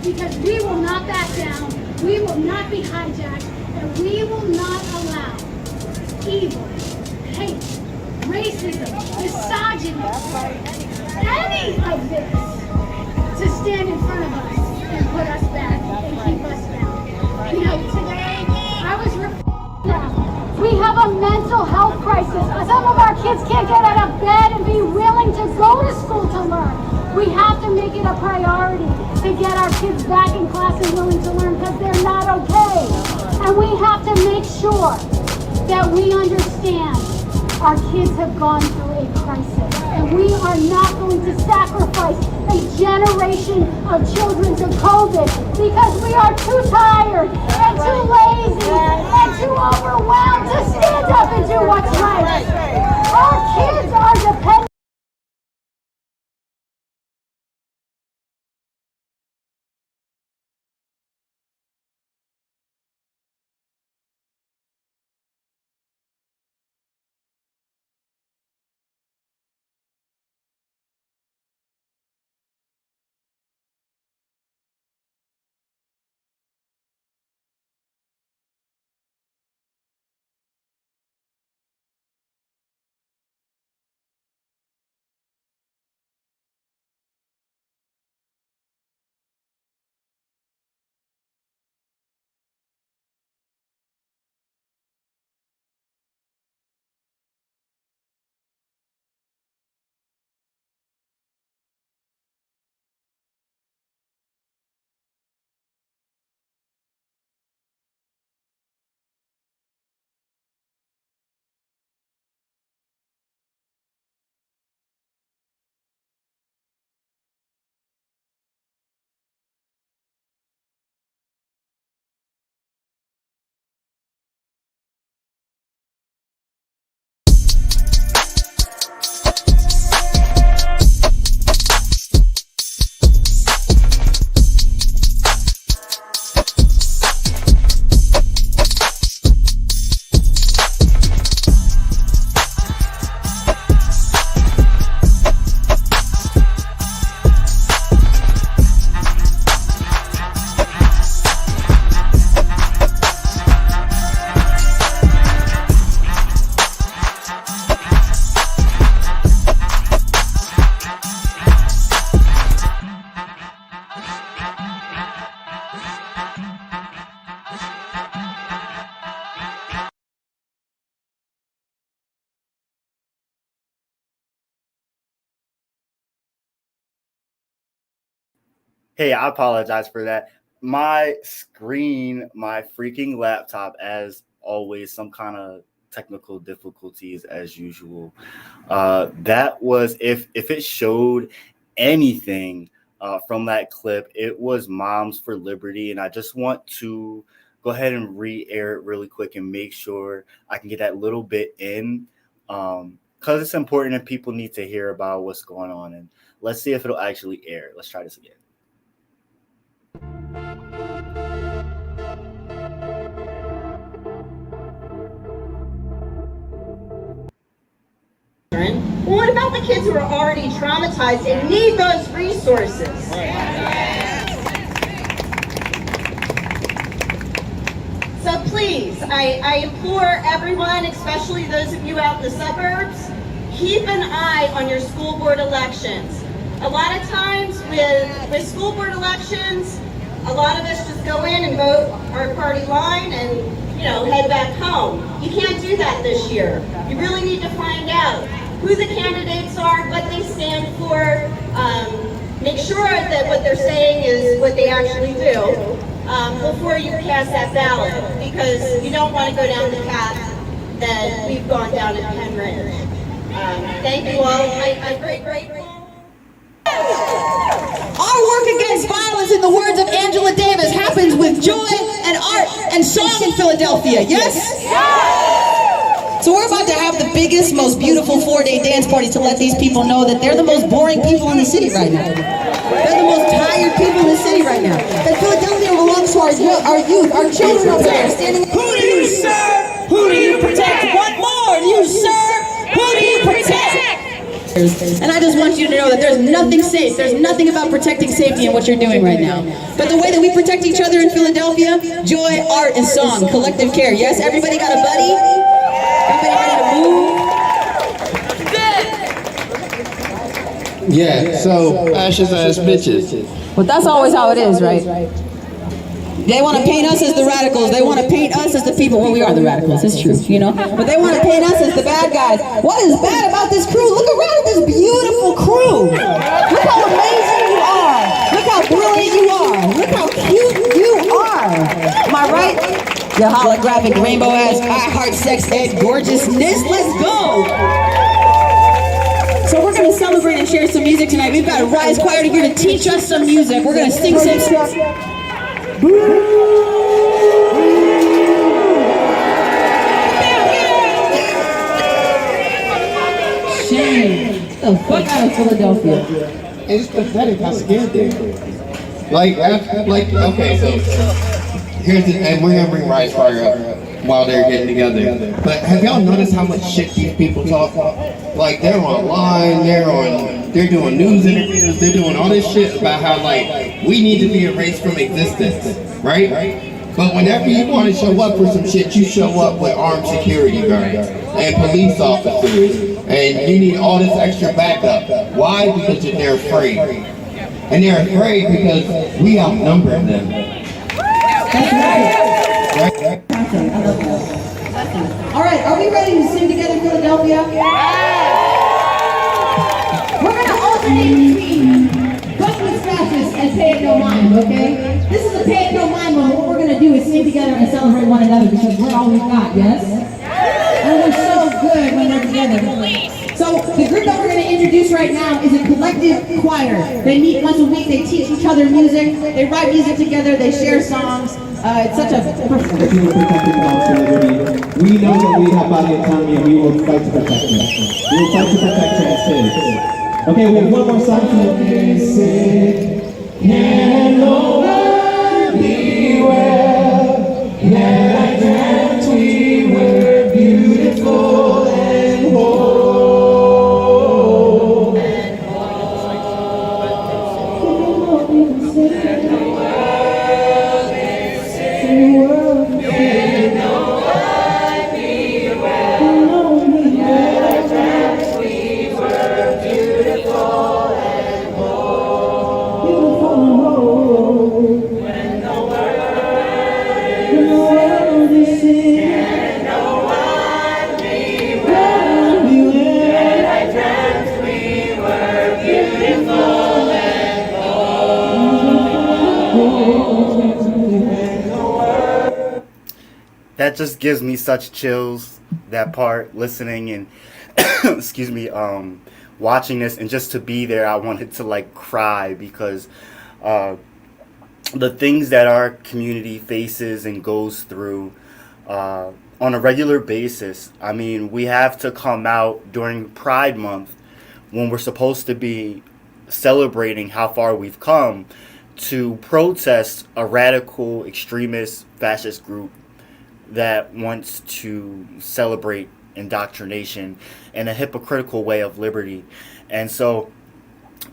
because we will not back down, we will not be hijacked, and we will not allow evil, hate, racism, misogyny, any of this to stand in front of us and put us back and keep us down. You know, today I was we have a mental health crisis. Some of our kids can't get out of bed and be willing to go to school to learn. We have to make it a priority to get our kids back in class and willing to learn because they're not okay. And we have to make sure that we understand our kids have gone through a crisis. And we are not going to sacrifice a generation of children to COVID because we are too tired and too lazy and too overwhelmed to stand up and do what's right. Our kids are dependent. Hey, I apologize for that. My screen, my freaking laptop, as always, some kind of technical difficulties as usual. That was if it showed anything from that clip, it was Moms for Liberty, and I just want to go ahead and re-air it really quick and make sure I can get that little bit in because it's important and people need to hear about what's going on. And let's see if it'll actually air. Let's try this again. Well, what about the kids who are already traumatized and need those resources? So please, I implore everyone, especially those of you out in the suburbs, keep an eye on your school board elections. A lot of times with school board elections, a lot of us just go in and vote our party line and, you know, head back home. You can't do that this year. You really need to find out who the candidates are, what they stand for, make sure that what they're saying is what they actually do before you cast that ballot, because you don't want to go down the path that we've gone down at Penn Ridge. Thank you all. I'm very grateful. Our work against violence, in the words of Angela Davis, happens with joy and art and song in Philadelphia, yes? So we're about to have the biggest, most beautiful 4-day dance party to let these people know that they're the most boring people in the city right now. They're the most tired people in the city right now. That Philadelphia belongs to our youth, our children up there standing. Who do you serve? Who do you protect? What more do you serve? Who do you protect? And I just want you to know that there's nothing safe. There's nothing about protecting safety in what you're doing right now. But the way that we protect each other in Philadelphia, joy, art, and song, collective care. Yes, everybody got a buddy? Everybody ready to move? Yeah, so ashes ass bitches. But that's always how it is, right? They want to paint us as the radicals. They want to paint us as the people. Well, we are the radicals, it's true, you know? But they want to paint us as the bad guys. What is bad about this crew? Look around at this beautiful crew. Look how amazing you are. Look how brilliant you are. Look how cute you are. Am I right? The holographic rainbow ass, I heart sex ed gorgeousness. Let's go. So we're going to celebrate and share some music tonight. We've got a Rise Choir here to teach us some music. We're going to sing some stuff. Shame. The fuck out of Philadelphia. It's pathetic how scared they are. Okay, so here's the, and we're gonna bring Rise Choir up while they're getting together. But have y'all noticed how much shit these people talk? Like they're online, they're doing news interviews, they're doing all this shit about how like we need to be erased from existence, right? But whenever you want to show up for some shit, you show up with armed security guards and police officers, and you need all this extra backup. Why? Because they're afraid. And they're afraid because we outnumber them. That's right. All right, are we ready to sing together, Philadelphia? We're going to alternate between Buckley's Fascist and Pay It No Mind, okay? This is a Pay It No Mind moment. What we're going to do is sing together and celebrate one another because we're all we've got, yes? And we're so good when we're together. So the group that we're going to introduce right now is a collective choir. They meet once a week, they teach each other music, they write music together, they share songs. It's such a... We will protect the council liberty. We know that we have body autonomy and we will fight to protect it. We will fight to protect trans kids. Okay, we have one more song to sing. Can no one beware that trans we were beautiful and whole. That just gives me such chills, that part, listening and excuse me, watching this, and just to be there, I wanted to like cry because the things that our community faces and goes through on a regular basis. I mean, we have to come out during Pride Month when we're supposed to be celebrating how far we've come to protest a radical extremist fascist group that wants to celebrate indoctrination and a hypocritical way of liberty. And so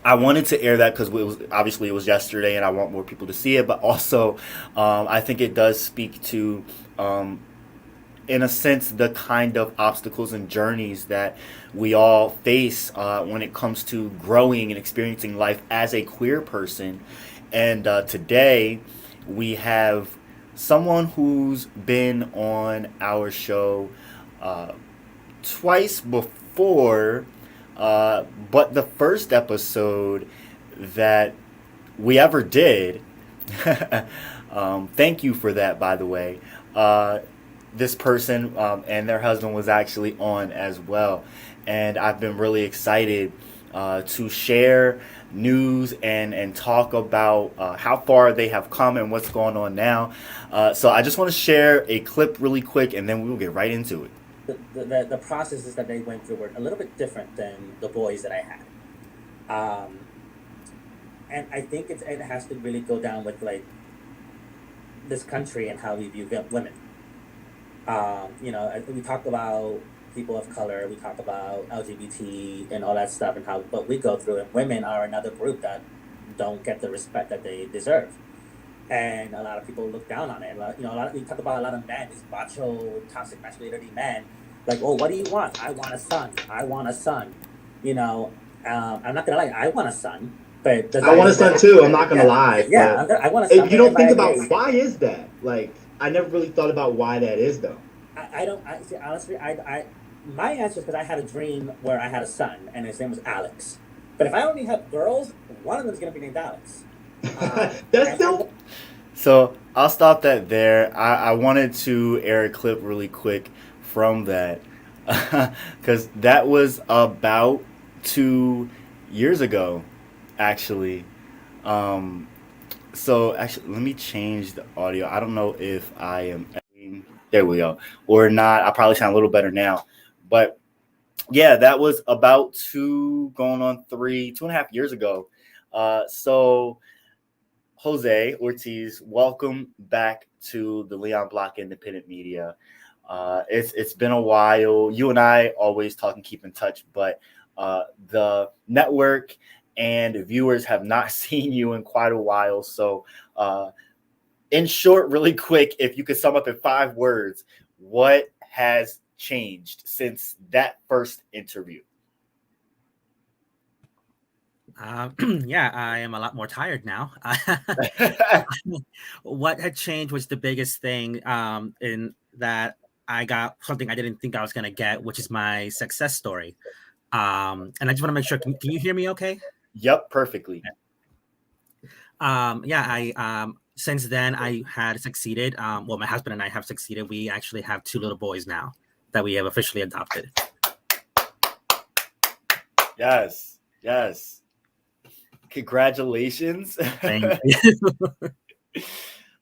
I wanted to air that because it was yesterday and I want more people to see it, but also I think it does speak to in a sense the kind of obstacles and journeys that we all face when it comes to growing and experiencing life as a queer person. And today we have someone who's been on our show twice before, but the first episode that we ever did, thank you for that, by the way, this person and their husband was actually on as well. And I've been really excited to share news and talk about how far they have come and what's going on now. So I just want to share a clip really quick and then we will get right into it. The processes that they went through were a little bit different than the boys that I had. And I think it has to really go down with like this country and how we view women. We talk about people of color, we talk about LGBT and all that stuff and how what we go through, and women are another group that don't get the respect that they deserve. And a lot of people look down on it. We talk about a lot of men, these macho, toxic masculinity men. Like, oh, what do you want? I want a son. I want a son. I'm not gonna lie, I want a son, but I want a son too. I'm not gonna lie. Yeah, I want a son. You don't think about why is that? Like, I never really thought about why that is though. I don't. See, honestly, my answer is because I had a dream where I had a son and his name was Alex. But if I only have girls, one of them is gonna be named Alex. That's still. So I'll stop that there. I wanted to air a clip really quick from that because that was about 2 years ago, actually. So actually, let me change the audio. I don't know if I am. There we go, or not. I probably sound a little better now, but yeah, that was about going on 2.5 years ago. So Jose Ortiz, welcome back to the Leon Block Independent Media. It's been a while. You and I always talk and keep in touch, but the network and viewers have not seen you in quite a while. So in short, really quick, if you could sum up in 5 words, what has changed since that first interview? Yeah, I am a lot more tired now. What had changed was the biggest thing in that I got something I didn't think I was going to get, which is my success story. And I just want to make sure, can you hear me okay? Yep, perfectly. Since then I had succeeded. Well, my husband and I have succeeded. We actually have 2 little boys now that we have officially adopted. Yes. Congratulations. Thank you.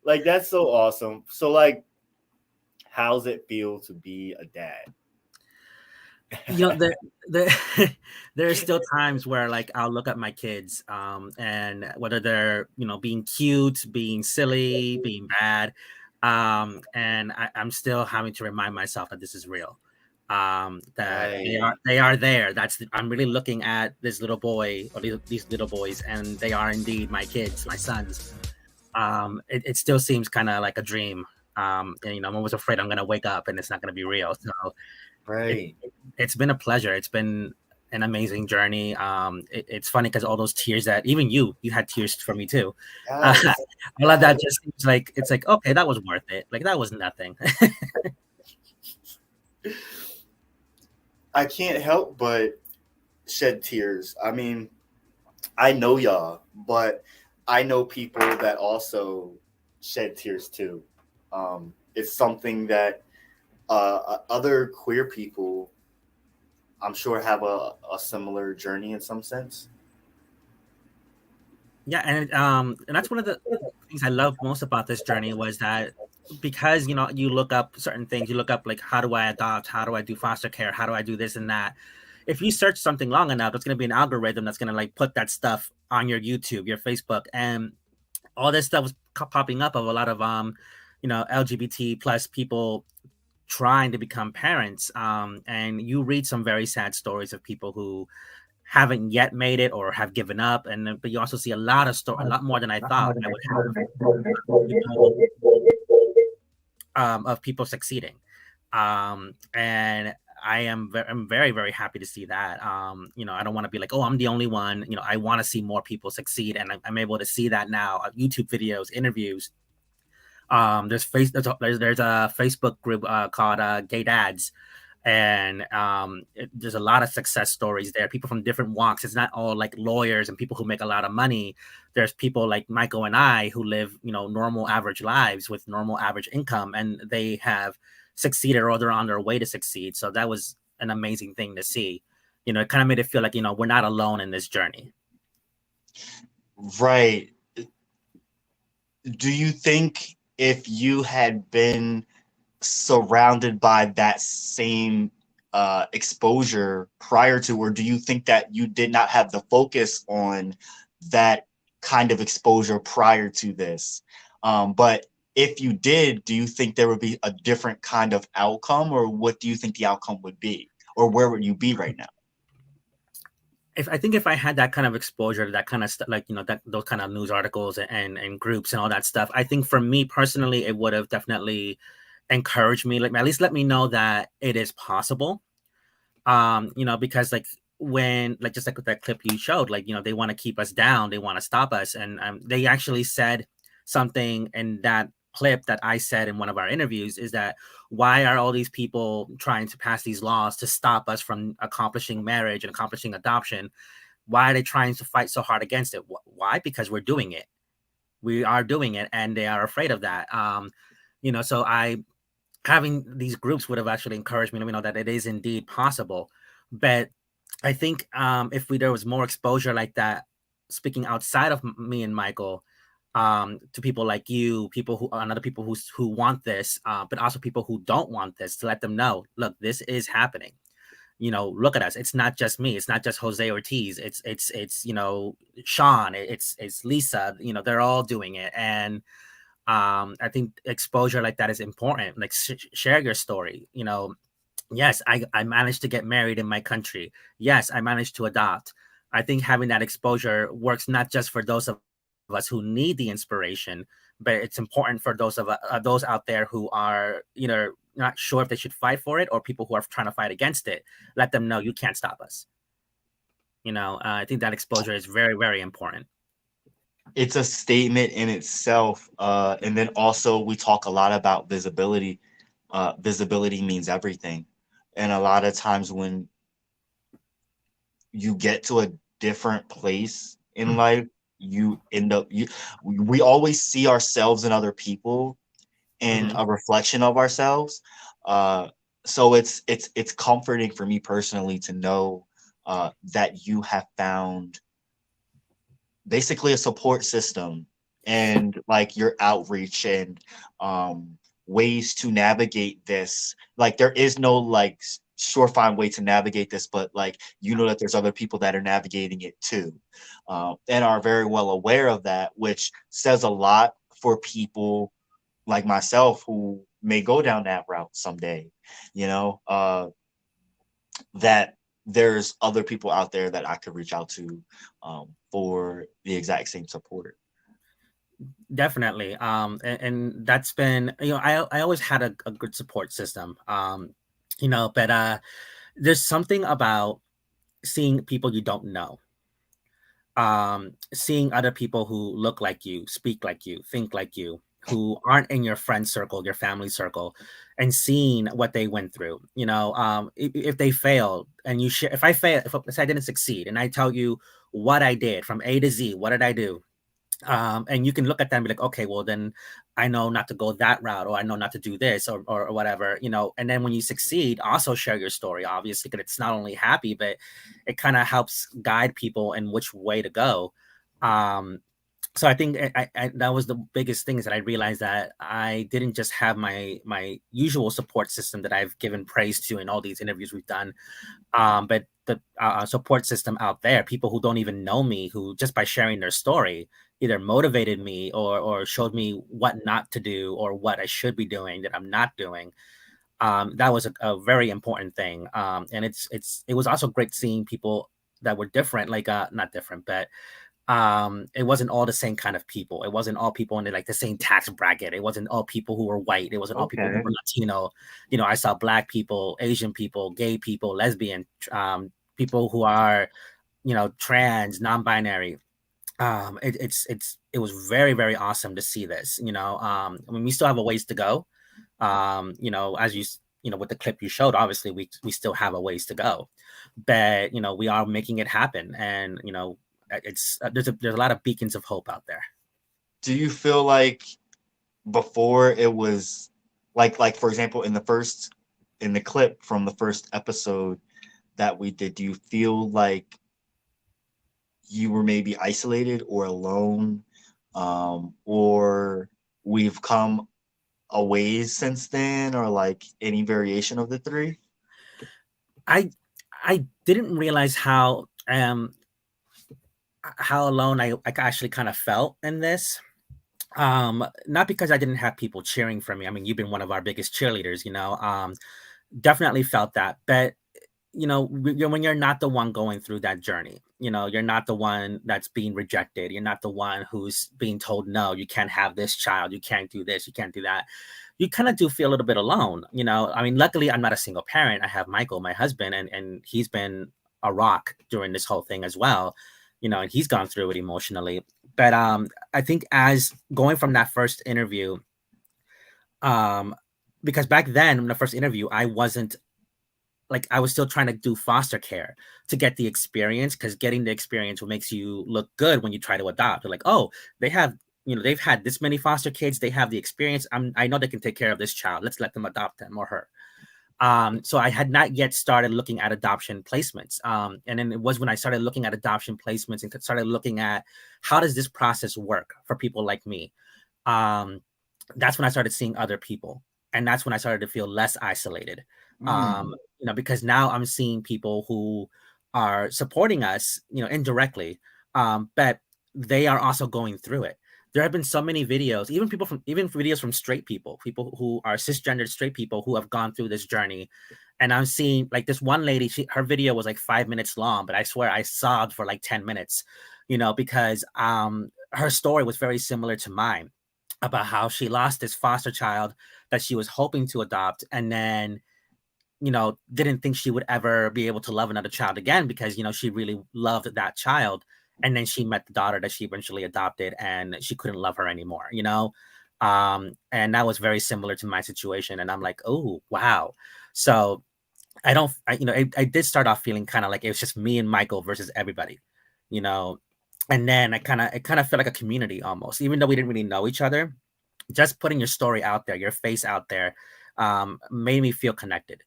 Like, that's so awesome. So, like, how's it feel to be a dad? There's still times where, like, I'll look at my kids, and whether they're being cute, being silly, being bad, and I'm still having to remind myself that this is real, that they are there. I'm really looking at this little boy or these little boys, and they are indeed my kids, my sons. It still seems kind of like a dream, and I'm always afraid I'm gonna wake up and it's not gonna be real. So right. It's been a pleasure. It's been an amazing journey. It's funny because all those tears that even you had tears for me too. Yes. All of that just seems like it's like, okay, that was worth it. Like, that was nothing. I can't help but shed tears. I mean, I know y'all, but I know people that also shed tears too. It's something that other queer people, I'm sure, have a similar journey in some sense. Yeah, and that's one of the things I love most about this journey was that because you look up certain things, you look up like, how do I adopt, how do I do foster care, how do I do this and that. If you search something long enough, it's going to be an algorithm that's going to like put that stuff on your YouTube, your Facebook, and all this stuff was popping up of a lot of LGBT plus people trying to become parents, and you read some very sad stories of people who haven't yet made it or have given up, but you also see a lot more than I thought I would have, of people succeeding, and I'm very, very happy to see that. I don't want to be like, oh, I'm the only one. I want to see more people succeed, and I'm able to see that now. YouTube videos, interviews. There's a Facebook group called Gay Dads, and there's a lot of success stories there. People from different walks. It's not all like lawyers and people who make a lot of money. There's people like Michael and I who live normal average lives with normal average income, and they have succeeded or they're on their way to succeed. So that was an amazing thing to see. It kind of made it feel like we're not alone in this journey. Right. Do you think if you had been surrounded by that same exposure prior to, or do you think that you did not have the focus on that kind of exposure prior to this? But if you did, do you think there would be a different kind of outcome, or what do you think the outcome would be, or where would you be right now? I think if I had that kind of exposure to that kind of stuff, like, you know, that those kind of news articles and groups and all that stuff, I think for me personally, it would have definitely encouraged me, like at least let me know that it is possible. You know, because like when, like, just like with that clip you showed, like, you know, they want to keep us down, they want to stop us. And they actually said something in that clip that I said in one of our interviews, is that why are all these people trying to pass these laws to stop us from accomplishing marriage and accomplishing adoption? Why are they trying to fight so hard against it? Why? Because we're doing it. We are doing it, and they are afraid of that. You know, so having these groups would have actually encouraged me to know that it is indeed possible. But I think there was more exposure like that, speaking outside of me and Michael, to people like you, people who and other people who want this, but also people who don't want this, to let them know, look, this is happening. You know, look at us. It's not just me. It's not just Jose Ortiz. It's you know, Sean. It's Lisa. You know, they're all doing it. And I think exposure like that is important. Like share your story. You know, yes, I managed to get married in my country. Yes, I managed to adopt. I think having that exposure works not just for those of us who need the inspiration, but it's important for those those out there who are either not sure if they should fight for it, or people who are trying to fight against it. Let them know you can't stop us. You know, I think that exposure is very, very important. It's a statement in itself. And then also we talk a lot about visibility. Visibility means everything. And a lot of times when you get to a different place in life, you end up we always see ourselves in other people and a reflection of ourselves. So it's comforting for me personally to know that you have found basically a support system, and like your outreach and ways to navigate this. Like there is no like surefire way to navigate this, but like, you know, that there's other people that are navigating it too, and are very well aware of that, which says a lot for people like myself who may go down that route someday, you know, that there's other people out there that I could reach out to for the exact same support. Definitely. And that's been, you know, I always had a good support system, you know, but there's something about seeing people you don't know, seeing other people who look like you, speak like you, think like you, who aren't in your friend circle, your family circle, and seeing what they went through. You know, if they failed and you share, if I I didn't succeed and I tell you what I did from A to Z, what did I do? And you can look at them and be like, okay, well then I know not to go that route, or I know not to do this, or whatever, you know. And then when you succeed, also share your story, obviously, because it's not only happy, but it kind of helps guide people in which way to go. So I think that was the biggest thing, is that I realized that I didn't just have my usual support system that I've given praise to in all these interviews we've done, but the support system out there, people who don't even know me, who just by sharing their story either motivated me or showed me what not to do or what I should be doing that I'm not doing. That was a very important thing. And it was also great seeing people that were different, like not different, but it wasn't all the same kind of people. It wasn't all people in the, like the same tax bracket. It wasn't all people who were white. It wasn't all people who were Latino. You know, I saw Black people, Asian people, gay people, lesbian, people who are, you know, trans, non-binary. It was very, very awesome to see this. You know, I mean, we still have a ways to go. You know, as you know, with the clip you showed, obviously we still have a ways to go, but you know, we are making it happen. And you know, it's there's a lot of beacons of hope out there. Do you feel like before it was like for example in the clip from the first episode that we did, do you feel like you were maybe isolated or alone, or we've come a ways since then, or like any variation of the three? I didn't realize how alone I actually kind of felt in this. Not because I didn't have people cheering for me. I mean, you've been one of our biggest cheerleaders, definitely felt that. But when you're not the one going through that journey, you're not the one that's being rejected. You're not the one who's being told, no, you can't have this child. You can't do this. You can't do that. You kind of do feel a little bit alone. I mean, luckily I'm not a single parent. I have Michael, my husband, and he's been a rock during this whole thing as well, and he's gone through it emotionally. But I think as going from that first interview, because back then in the first interview, I wasn't like, I was still trying to do foster care to get the experience, because getting the experience what makes you look good when you try to adopt. You're like, oh, they have, they've had this many foster kids, they have the experience. I know they can take care of this child. Let's let them adopt him or her. So I had not yet started looking at adoption placements. And then it was when I started looking at adoption placements and started looking at how does this process work for people like me. That's when I started seeing other people. And that's when I started to feel less isolated. Because now I'm seeing people who are supporting us, indirectly, but they are also going through it. There have been so many videos, even videos from straight people who are cisgendered straight people who have gone through this journey. And I'm seeing like this one lady, her video was like 5 minutes long, but I swear I sobbed for like 10 minutes, because her story was very similar to mine, about how she lost this foster child that she was hoping to adopt, and then didn't think she would ever be able to love another child again, because she really loved that child. And then she met the daughter that she eventually adopted, and she couldn't love her anymore, and that was very similar to my situation. And I'm like, oh wow. So I did start off feeling kind of like it was just me and Michael versus everybody, and then it kind of felt like a community almost, even though we didn't really know each other. Just putting your story out there, your face out there, made me feel connected.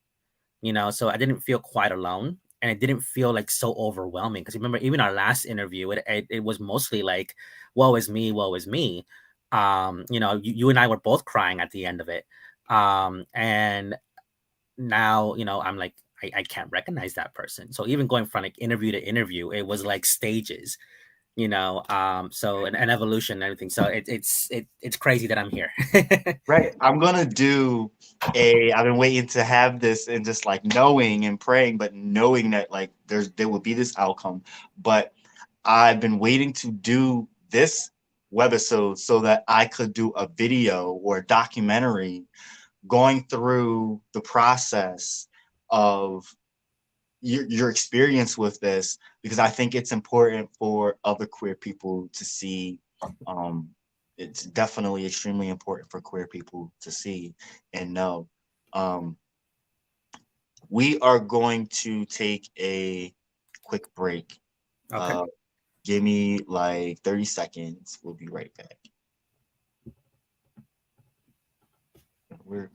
So I didn't feel quite alone, and it didn't feel like so overwhelming. Because remember, even our last interview, it was mostly like, woe is me, woe is me. You and I were both crying at the end of it. And now, I'm like, I can't recognize that person. So even going from like interview to interview, it was like stages, so an evolution and everything. So it's crazy that I'm here. Right. I've been waiting to have this, and just like knowing and praying, but knowing that like there will be this outcome. But I've been waiting to do this webisode so that I could do a video or a documentary going through the process of your experience with this, because I think it's important for other queer people to see. It's definitely extremely important for queer people to see and know. We are going to take a quick break. Okay. Give me like 30 seconds. We'll be right back. Work.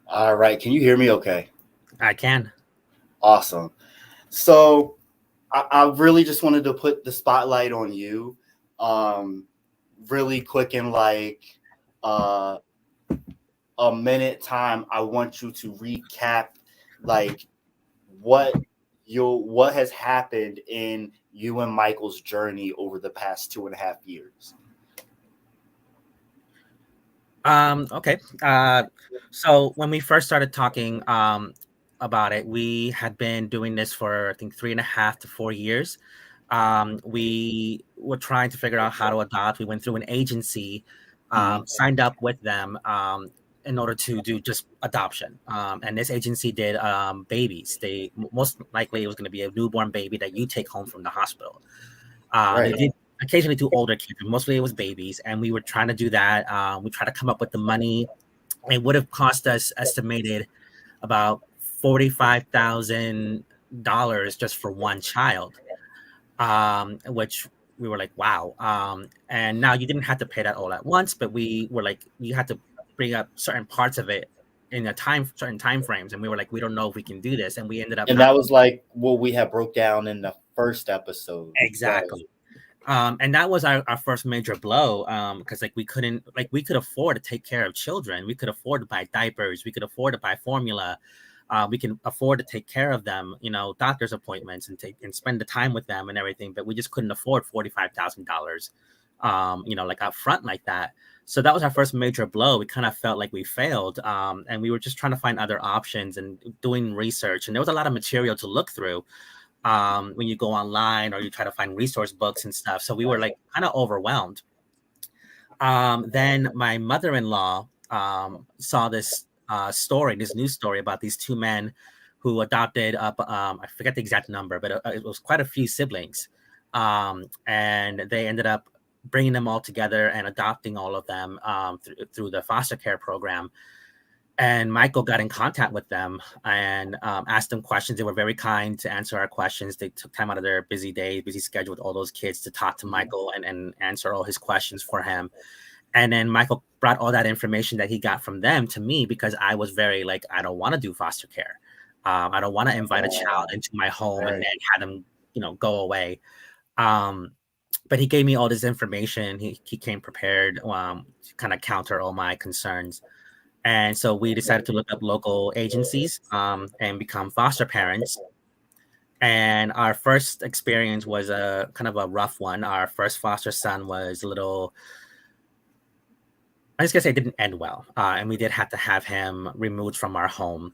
All right. Can you hear me okay? I can. Awesome. So I really just wanted to put the spotlight on you really quick, in like a minute time. I want you to recap like what has happened in you and Michael's journey over the past 2.5 years. Okay. So when we first started talking about it, we had been doing this for I think 3.5 to 4 years. We were trying to figure out how to adopt. We went through an agency, signed up with them. in order to do just adoption. And this agency did babies. They most likely it was going to be a newborn baby that you take home from the hospital. They did occasionally do older kids, but mostly it was babies. And we were trying to do that. We tried to come up with the money. It would have cost us estimated about $45,000 just for one child, which we were like, wow. And now you didn't have to pay that all at once, but we were like, you had to bring up certain parts of it in certain time frames, and we were like, we don't know if we can do this, and we ended up. And that was like what we had broke down in the first episode. Exactly. And that was our first major blow, because like we could afford to take care of children. We could afford to buy diapers. We could afford to buy formula. We can afford to take care of them, doctor's appointments and spend the time with them and everything. But we just couldn't afford $45,000, like up front like that. So that was our first major blow. We kind of felt like we failed, and we were just trying to find other options and doing research. And there was a lot of material to look through. When you go online or you try to find resource books and stuff. So we were like kind of overwhelmed. Then my mother-in-law saw this news story about these two men who adopted I forget the exact number, but it was quite a few siblings. And they ended up bringing them all together and adopting all of them through the foster care program. And Michael got in contact with them and asked them questions. They were very kind to answer our questions. They took time out of their busy schedule with all those kids to talk to Michael and answer all his questions for him. And then Michael brought all that information that he got from them to me, because I was very like, I don't want to do foster care. I don't want to invite a child into my home and then have them, go away. But he gave me all this information. He came prepared to kind of counter all my concerns. And so we decided to look up local agencies and become foster parents. And our first experience was a kind of a rough one. Our first foster son was a little, I just gonna say it didn't end well. And we did have to have him removed from our home,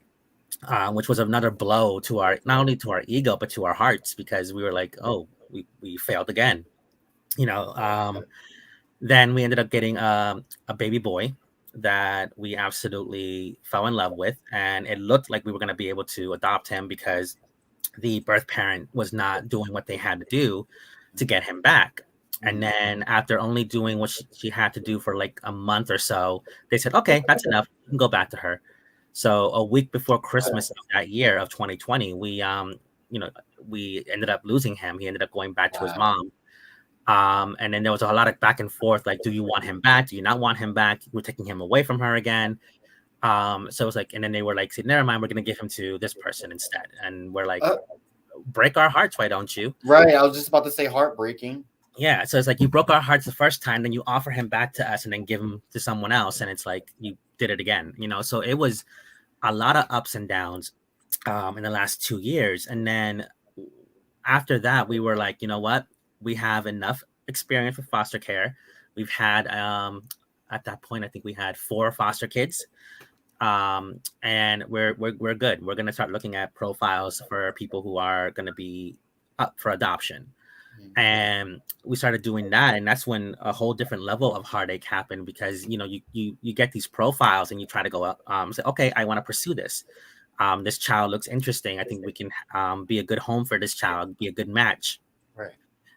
which was another blow to not only to our ego, but to our hearts, because we were like, oh, we failed again. Then we ended up getting a baby boy that we absolutely fell in love with, and it looked like we were going to be able to adopt him because the birth parent was not doing what they had to do to get him back. And then after only doing what she had to do for like a month or so, they said, okay, that's enough, you can go back to her. So a week before Christmas of that year of 2020, we ended up losing him. He ended up going back to his mom. And then there was a lot of back and forth, like, do you want him back? Do you not want him back? We're taking him away from her again. So it was like, and then they were like, never mind, we're going to give him to this person instead. And we're like, break our hearts, why don't you? Right. I was just about to say heartbreaking. Yeah. So it's like, you broke our hearts the first time, then you offer him back to us and then give him to someone else. And it's like, you did it again, So it was a lot of ups and downs in the last 2 years. And then after that, we were like, you know what? We have enough experience with foster care. We've had, at that point, I think we had 4 foster kids, and we're good. We're going to start looking at profiles for people who are going to be up for adoption. Mm-hmm. And we started doing that, and that's when a whole different level of heartache happened, because you get these profiles and you try to go up, say, okay, I want to pursue this. This child looks interesting. I think we can be a good home for this child, be a good match. Right.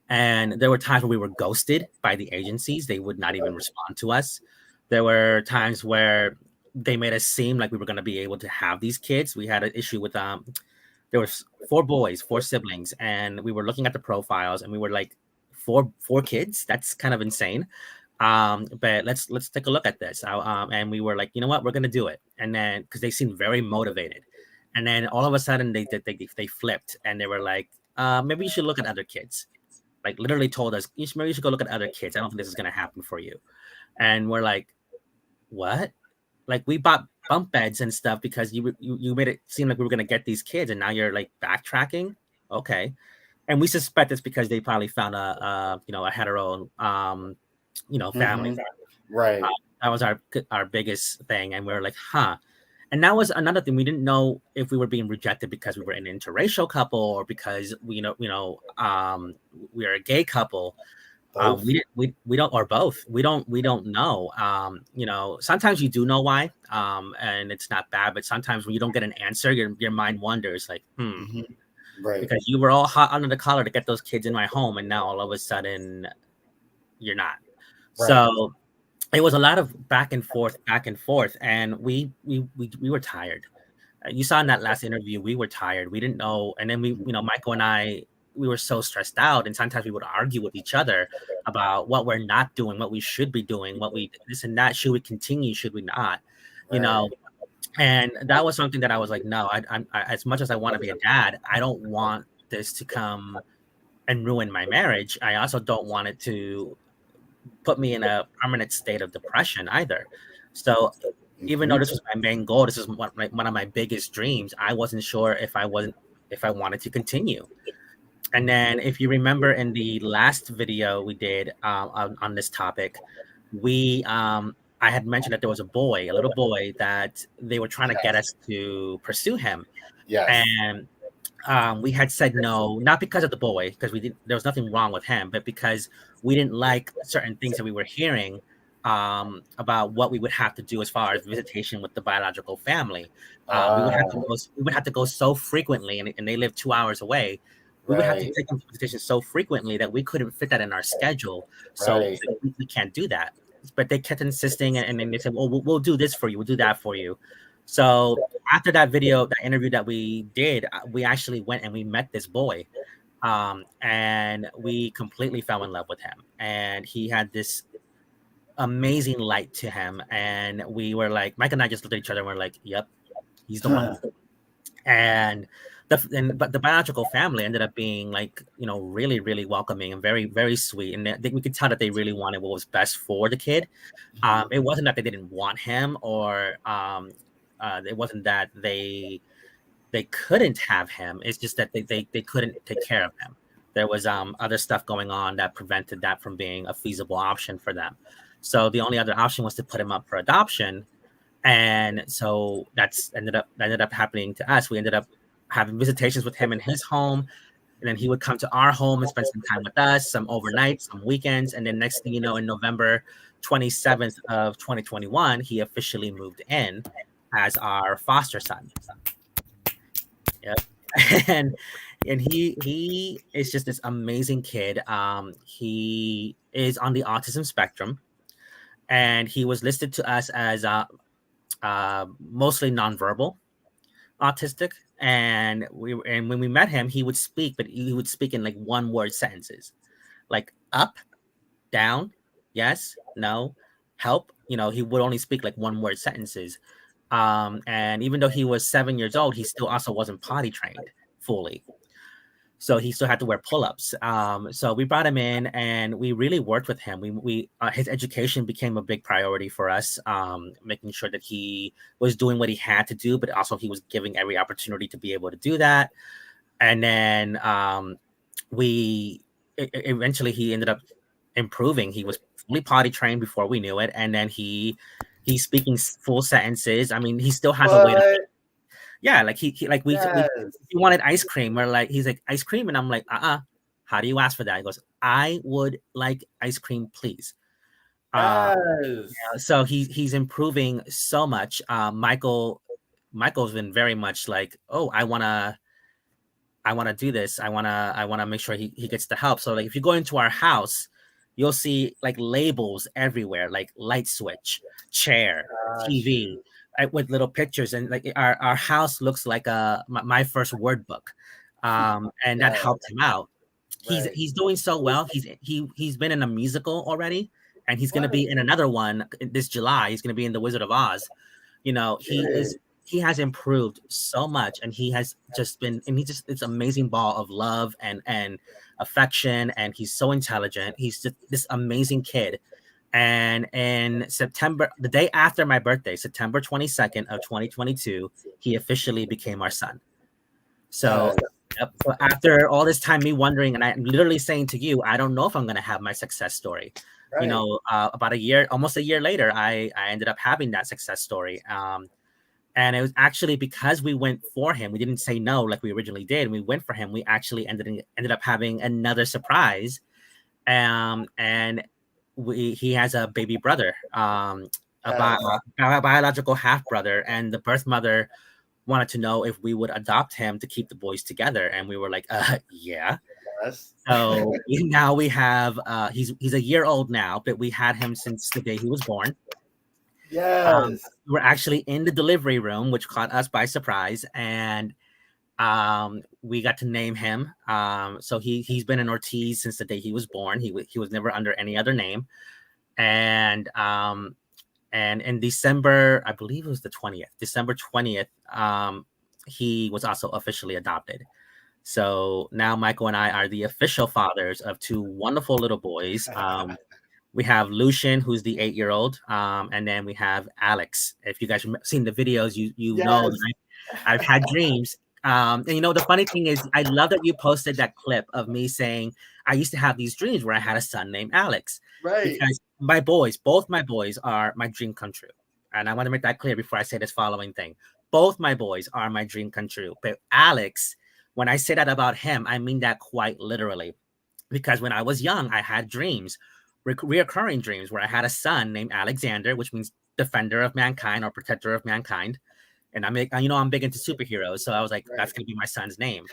And there were times where we were ghosted by the agencies. They would not even respond to us. There were times where they made us seem like we were going to be able to have these kids. We had an issue with there was 4 boys, 4 siblings, and we were looking at the profiles and we were like, 4 kids? That's kind of insane. But let's take a look at this. And we were like, you know what, we're going to do it. And then, because they seemed very motivated. And then all of a sudden they flipped and they were like, maybe you should look at other kids. Like literally told us, maybe you should go look at other kids. I don't think this is going to happen for you. And we're like, what? Like, we bought bunk beds and stuff because you made it seem like we were going to get these kids, and now you're like backtracking. Okay. And we suspect it's because they probably found a hetero, family. Mm-hmm. Right. That was our biggest thing. And we were like, huh. And that was another thing. We didn't know if we were being rejected because we were an interracial couple or because we were a gay couple. Both? We don't, or both. We don't know. You know, sometimes you do know why, and it's not bad. But sometimes when you don't get an answer, your mind wonders, like, Mm-hmm. Right. because you were all hot under the collar to get those kids in my home, and now all of a sudden you're not. Right. So it was a lot of back and forth, and we were tired. You saw in that last interview, we were tired. We didn't know, and then you know, Michael and I, we were so stressed out, and sometimes we would argue with each other about what we're not doing, what we should be doing, what we this and that. Should we continue? Should we not? You know, and that was something that I was like, no, as much as I want to be a dad, I don't want this to come and ruin my marriage. I also don't want it to put me in a permanent state of depression either. So even though this was my main goal, this is one of my biggest dreams, I wasn't sure if I wanted to continue. And then if you remember in the last video we did on this topic, I had mentioned that there was a little boy that they were trying to get us to pursue him. Yes. And we had said no, not because of the boy, because there was nothing wrong with him, but because we didn't like certain things that we were hearing about what we would have to do as far as visitation with the biological family. We would have to go so frequently, and they live 2 hours away. We would have to take them to visitations so frequently that we couldn't fit that in our schedule. So we can't do that. But they kept insisting, and then they said, well, we'll do this for you. We'll do that for you. So after that interview that we did, we actually went and we met this boy. And we completely fell in love with him. And he had this amazing light to him. And we were like, Mike and I just looked at each other and we're like, yep, he's the one. And but the biological family ended up being like, you know, really, really welcoming and very, very sweet. And we could tell that they really wanted what was best for the kid. It wasn't that they didn't want him, or it wasn't that they couldn't have him. It's just that they couldn't take care of him. There was other stuff going on that prevented that from being a feasible option for them. So the only other option was to put him up for adoption. And so that ended up happening to us. We ended up having visitations with him in his home, and then he would come to our home and spend some time with us, some overnights, some weekends. And then next thing you know, in November 27th of 2021, he officially moved in as our foster son. Yep. And he is just this amazing kid. He is on the autism spectrum, and he was listed to us as mostly nonverbal autistic. And when we met him, he would speak, but he would speak in like one word sentences, like up, down, yes, no, help. You know, he would only speak like one word sentences. And even though he was 7 years old, he still also wasn't potty trained fully. So he still had to wear pull-ups. So we brought him in and we really worked with him. His education became a big priority for us, making sure that he was doing what he had to do, but also he was giving every opportunity to be able to do that. And then eventually he ended up improving. He was fully potty trained before we knew it. And then he's speaking full sentences. I mean, he still has a way to. Yeah, like he wanted ice cream. We're like, he's like, ice cream, and I'm like, how do you ask for that? He goes, I would like ice cream, please. So he's improving so much. Michael's been very much like, oh, I wanna do this. I wanna make sure he gets the help. So like, if you go into our house, you'll see like labels everywhere, like light switch, chair, TV. With little pictures, and like our house looks like my first word book, and that helped him out. He's doing so well. He's been in a musical already, and he's going to be in another one this July. He's going to be in The Wizard of Oz. You know, he has improved so much, and he has just been, and he's just this amazing ball of love and affection, and he's so intelligent. He's just this amazing kid. And in September, the day after my birthday, September 22nd of 2022, he officially became our son. So, so after all this time, me wondering, and I'm literally saying to you, I don't know if I'm going to have my success story. Right. You know, about almost a year later, I ended up having that success story. And it was actually because we went for him. We didn't say no like we originally did. We went for him. We actually ended up having another surprise. And he has a baby brother, a biological half brother, and the birth mother wanted to know if we would adopt him to keep the boys together, and we were like, yeah. Yes. So now we have he's a year old now, but we had him since the day he was born. Yes. We're actually in the delivery room, which caught us by surprise, and we got to name him. So he's been an Ortiz since the day he was born. He was never under any other name, and in December, I believe it was the 20th, December 20th, he was also officially adopted. So now Michael and I are the official fathers of two wonderful little boys. We have Lucian, who's the 8-year-old, and then we have Alex. If you guys have seen the videos, you know that I've had dreams. And the funny thing is, I love that you posted that clip of me saying I used to have these dreams where I had a son named Alex. Right. Because both my boys are my dream come true. And I want to make that clear before I say this following thing. Both my boys are my dream come true. But Alex, when I say that about him, I mean that quite literally. Because when I was young, I had dreams, reoccurring dreams, where I had a son named Alexander, which means defender of mankind or protector of mankind. And I'm big into superheroes, so I was like, that's gonna be my son's name.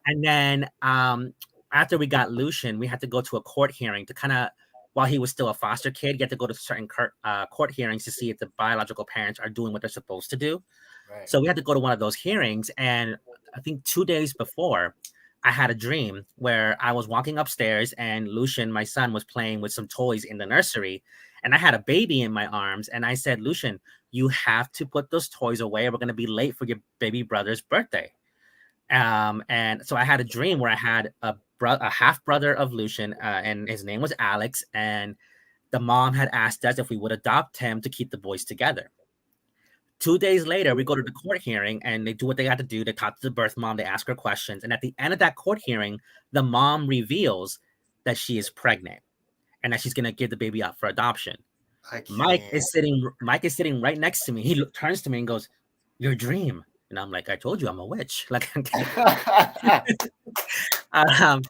And then after we got Lucian, we had to go to a court hearing to kind of, while he was still a foster kid, you had to go to certain court hearings to see if the biological parents are doing what they're supposed to do. Right. So we had to go to one of those hearings, and I think 2 days before, I had a dream where I was walking upstairs and Lucian, my son, was playing with some toys in the nursery, and I had a baby in my arms, and I said, Lucian, you have to put those toys away. We're going to be late for your baby brother's birthday. And so I had a dream where I had a half brother of Lucian, and his name was Alex, and the mom had asked us if we would adopt him to keep the boys together. 2 days later, we go to the court hearing, and they do what they got to do. They talk to the birth mom. They ask her questions. And at the end of that court hearing, the mom reveals that she is pregnant and that she's going to give the baby up for adoption. Mike is sitting right next to me. He turns to me and goes, your dream. And I'm like, I told you I'm a witch. Like, so, to have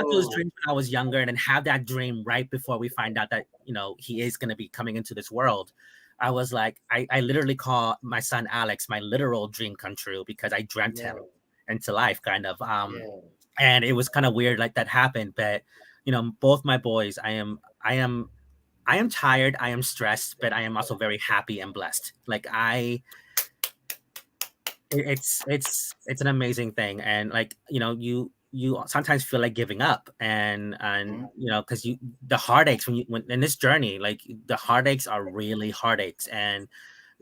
those dreams when I was younger and then have that dream right before we find out that, he is going to be coming into this world. I was like, I literally call my son Alex my literal dream come true, because I dreamt him into life, kind of. And it was kind of weird like that happened. But, both my boys, I am tired, I am stressed, but I am also very happy and blessed. Like it's an amazing thing. And like, you sometimes feel like giving up, and because the heartaches when in this journey, like the heartaches are really heartaches and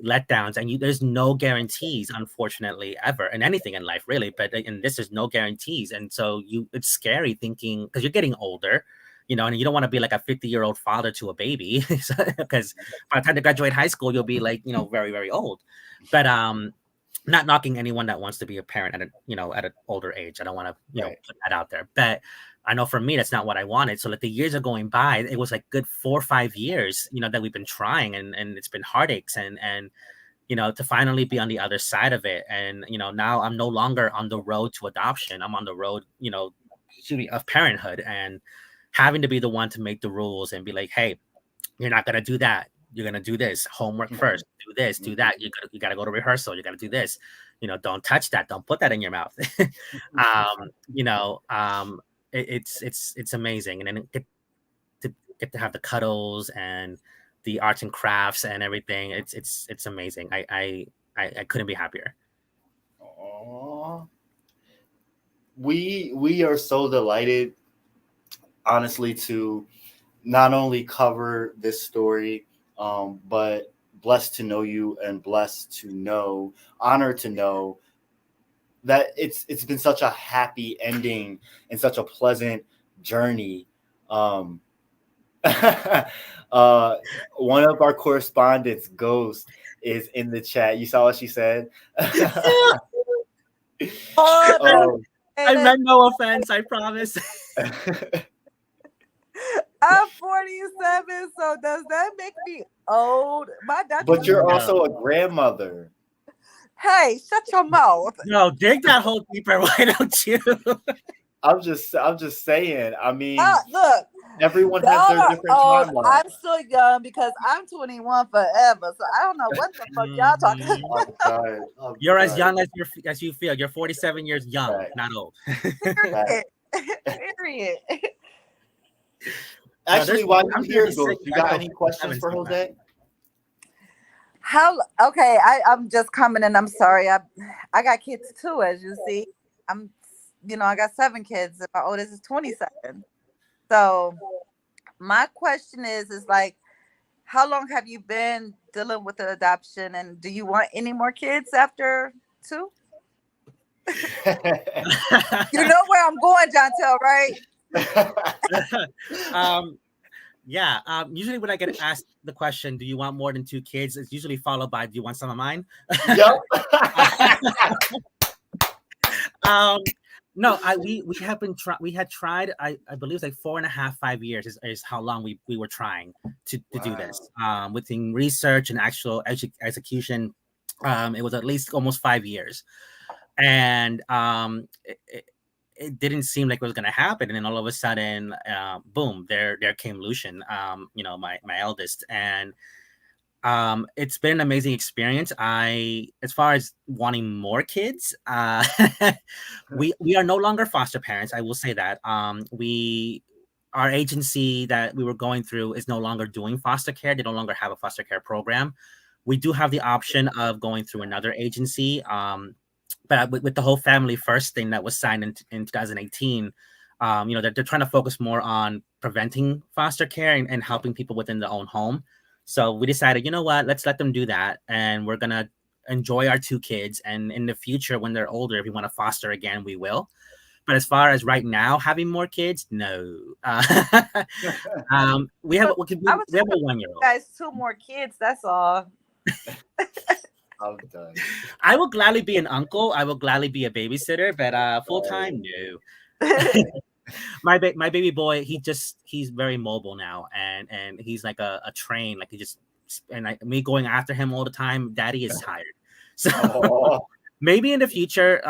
letdowns, and there's no guarantees, unfortunately, ever in anything in life, really. But in this, there's no guarantees, and so it's scary thinking, because you're getting older, and you don't want to be like a 50-year-old father to a baby, because by the time you graduate high school, you'll be like, very, very old. But not knocking anyone that wants to be a parent at an older age. I don't want to put that out there, but I know for me that's not what I wanted. So like the years are going by, it was like good 4 or 5 years that we've been trying, and it's been heartaches, and to finally be on the other side of it. And now I'm no longer on the road to adoption. I'm on the road of parenthood, and having to be the one to make the rules and be like, hey, you're not gonna do that. You're going to do this homework first, do this, do that. You got to go to rehearsal. You got to do this, don't touch that. Don't put that in your mouth. It's amazing. And then get to have the cuddles and the arts and crafts and everything. It's amazing. I couldn't be happier. Aww. We are so delighted, honestly, to not only cover this story, but blessed to know you, and honored to know that it's been such a happy ending and such a pleasant journey. One of our correspondents, Ghost, is in the chat. You saw what she said? I meant no offense, I promise. I'm 47, so does that make me old? But you're also a grandmother. Hey, shut your mouth. No, dig that hole deeper. Why don't you? I'm just saying. I mean, Look, everyone has y'all their are different old. timeline. I'm still young because I'm 21 forever. So I don't know what the fuck y'all talking Mhm. about. I'm sorry. You're as young as you feel. You're 47 years young, Right. not old. Right. Period. Actually, while you're I'm here, 36, Ghost, you I got feel any questions 47 for so bad. Jose? Okay, I'm just coming in. I'm sorry. I got kids too, as you see. I got 7 kids. My oldest is 27. So my question is like, how long have you been dealing with the adoption, and do you want any more kids after 2? You know where I'm going, Jontel, right? Yeah. Usually when I get asked the question, "Do you want more than 2 kids?" it's usually followed by, "Do you want some of mine?" Yep. No, we had tried. I believe it's like 4.5, 5 years is how long we were trying to do this. Within research and actual execution, it was at least almost 5 years, and it didn't seem like it was going to happen. And then all of a sudden, boom, there came Lucian, my eldest. And it's been an amazing experience. As far as wanting more kids, we are no longer foster parents. I will say that. Our agency that we were going through is no longer doing foster care. They no longer have a foster care program. We do have the option of going through another agency. But with the whole family first thing that was signed in 2018, they're trying to focus more on preventing foster care and helping people within their own home. So we decided, you know what, let's let them do that. And we're going to enjoy our 2 kids. And in the future, when they're older, if we want to foster again, we will. But as far as right now, having more kids, no. We have a 1-year-old. Guys, 2 more kids. That's all. I'm done. I will gladly be an uncle. I will gladly be a babysitter, but full time, no. My baby boy, he's very mobile now, and he's like a train. Like me going after him all the time. Daddy is tired. So maybe in the future,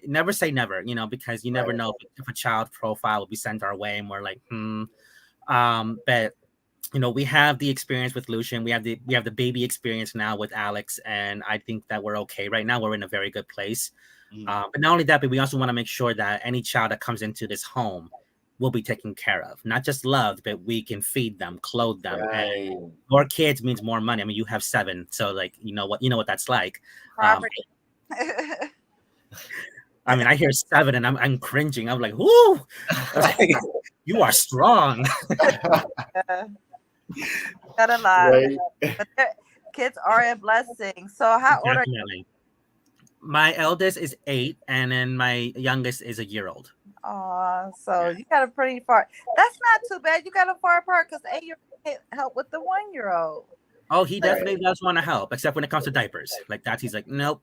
never say never, because you never know if a child profile will be sent our way, and we're like, but. We have the experience with Lucian. We have the baby experience now with Alex, and I think that we're okay right now. We're in a very good place. But not only that, but we also want to make sure that any child that comes into this home will be taken care of, not just loved, but we can feed them, clothe them. Right. And more kids means more money. I mean, you have 7, so like you know what that's like. I mean, I hear 7 and I'm cringing. I'm like, whoo, you are strong. Gotta lie. But kids are a blessing. So how old are you? My eldest is 8, and then my youngest is a year old. Oh, so you got a pretty far. That's not too bad. You got a far apart because 8-year-old help with the 1-year-old. Oh, he definitely does want to help, except when it comes to diapers. Like that, he's like, nope.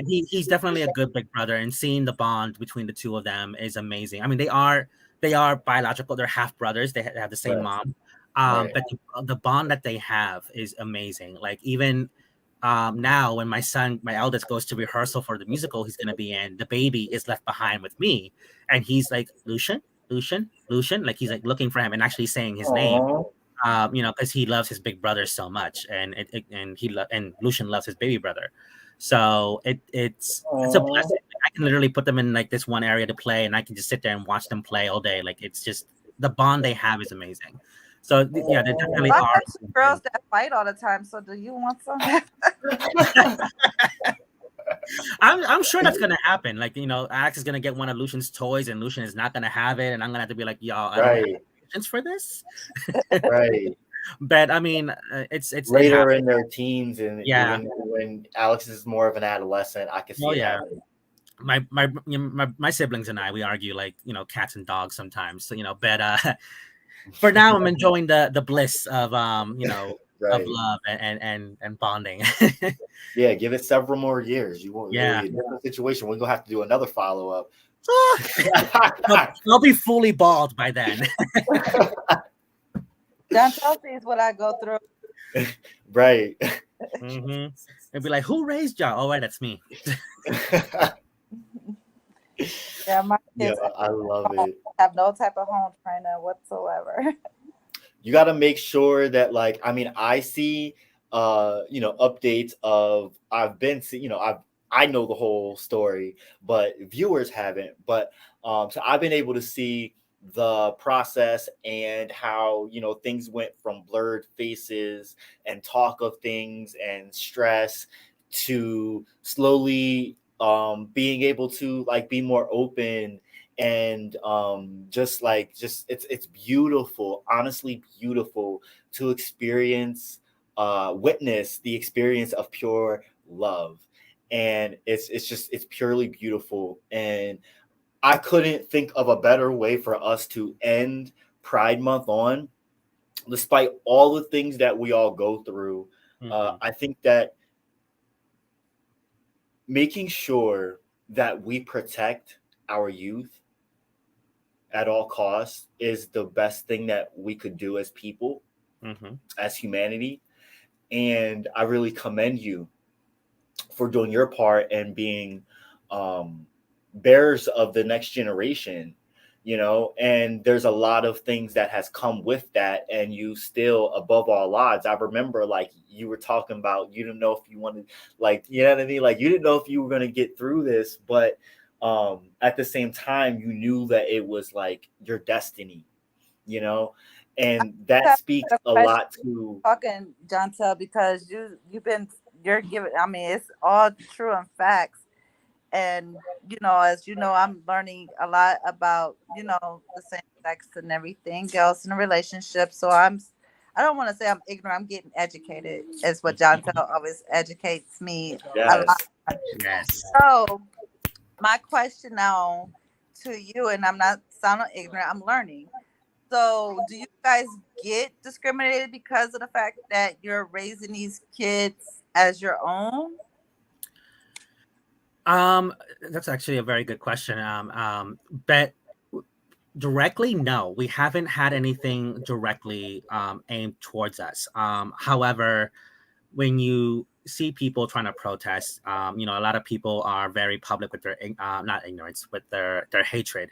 He's definitely a good big brother, and seeing the bond between the 2 of them is amazing. I mean, they are biological. They're half brothers. They have the same mom. But the bond that they have is amazing. Like even now, when my eldest goes to rehearsal for the musical he's going to be in, the baby is left behind with me, and he's like, Lucian, like he's like looking for him and actually saying his name. Because he loves his big brother so much, and Lucian loves his baby brother. So it's a blessing. I can literally put them in like this one area to play, and I can just sit there and watch them play all day. Like it's just the bond they have is amazing. So yeah, they definitely are. Girls that fight all the time. So do you want some? I'm sure that's gonna happen. Like Alex is gonna get one of Lucian's toys, and Lucian is not gonna have it, and I'm gonna have to be like, y'all, I don't have patience for this. Right. But I mean, it's later in their teens, and even when Alex is more of an adolescent, I can see it happening. My siblings and I, we argue like cats and dogs sometimes. So but for now, I'm enjoying the bliss of of love and bonding. Yeah, give it several more years. You won't. Yeah, really, in different situation. We're gonna have to do another follow up. I'll be fully bald by then. John Chelsea is what I go through. Right. Mm-hmm. It'd be like, who raised y'all? Oh, right, that's me. Yeah, my Yeah, kids I love it. have no type of home trainer whatsoever. You got to make sure that, like, I mean, I see updates of, I've been see, I know the whole story, but viewers haven't. But so I've been able to see the process and how things went from blurred faces and talk of things and stress to slowly being able to like be more open, and just it's beautiful, honestly beautiful to experience, witness the experience of pure love. And it's purely beautiful, and I couldn't think of a better way for us to end Pride Month on, despite all the things that we all go through. I think that making sure that we protect our youth at all costs is the best thing that we could do as people, as humanity. And I really commend you for doing your part and being bearers of the next generation. And there's a lot of things that has come with that, and you still, above all odds, I remember, like, you were talking about, you didn't know if you wanted, like, you know what I mean, like, you didn't know if you were going to get through this, but at the same time you knew that it was like your destiny, you know and that speaks a lot to Talking, Jontel, because you're giving. I mean, it's all true and facts. And as you know, I'm learning a lot about the same sex and everything else in a relationship. So I don't want to say I'm ignorant. I'm getting educated, is what Jontel always educates me a lot. Yes. So my question now to you, and I'm not sounding ignorant, I'm learning. So, do you guys get discriminated because of the fact that you're raising these kids as your own? That's actually a very good question. But directly, no, we haven't had anything directly aimed towards us. However, when you see people trying to protest, a lot of people are very public with their not ignorance, with their hatred.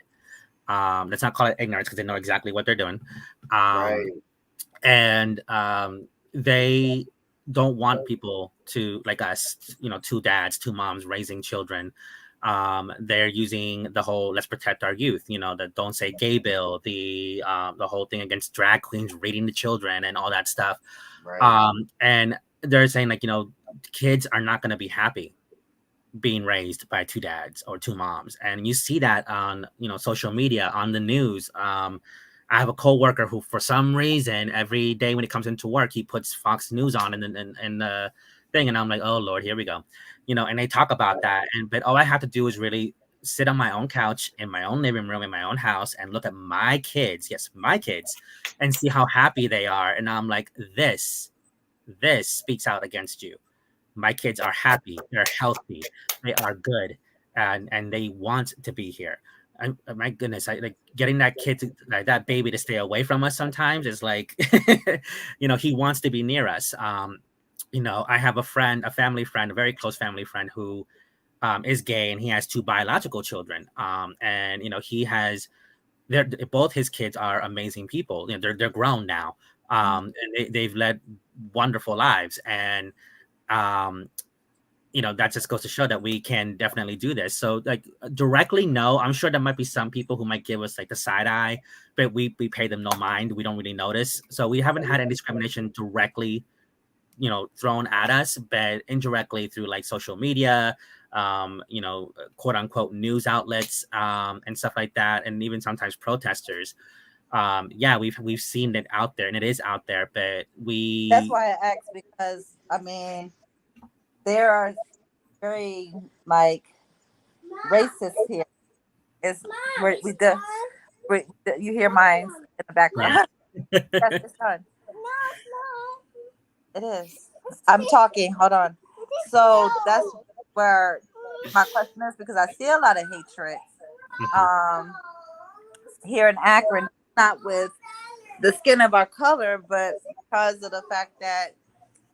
Let's not call it ignorance because they know exactly what they're doing. right. And they don't want people to, like us, two dads, two moms raising children. They're using the whole "let's protect our youth," the "don't say gay" bill, the whole thing against drag queens reading to children and all that stuff. Right. And they're saying, like, kids are not going to be happy being raised by two dads or two moms, and you see that on social media, on the news. I have a coworker who, for some reason, every day when he comes into work, he puts Fox News on and the thing, and I'm like, oh Lord, here we go, and they talk about that, but all I have to do is really sit on my own couch in my own living room in my own house and look at my kids, yes, my kids, and see how happy they are, and I'm like, this speaks out against you. My kids are happy, they're healthy, they are good, and they want to be here. My goodness, I like getting that kid to, like, that baby to stay away from us sometimes is like he wants to be near us. I have a family friend, a very close family friend who is gay, and he has two biological children. And he has both his kids are amazing people. They're grown now. And they've led wonderful lives, and that just goes to show that we can definitely do this. So, like, directly, no. I'm sure there might be some people who might give us like the side eye, but we pay them no mind. We don't really notice. So we haven't had any discrimination directly, thrown at us, but indirectly through like social media, quote unquote news outlets, and stuff like that, and even sometimes protesters. Yeah, we've seen it out there, and it is out there, but That's why I asked, because I mean, there are very like racist here. Is you hear mine in the background? Yes, it's done. It is. I'm talking. Hold on. So that's where my question is, because I see a lot of hatred here in Akron, not with the skin of our color, but because of the fact that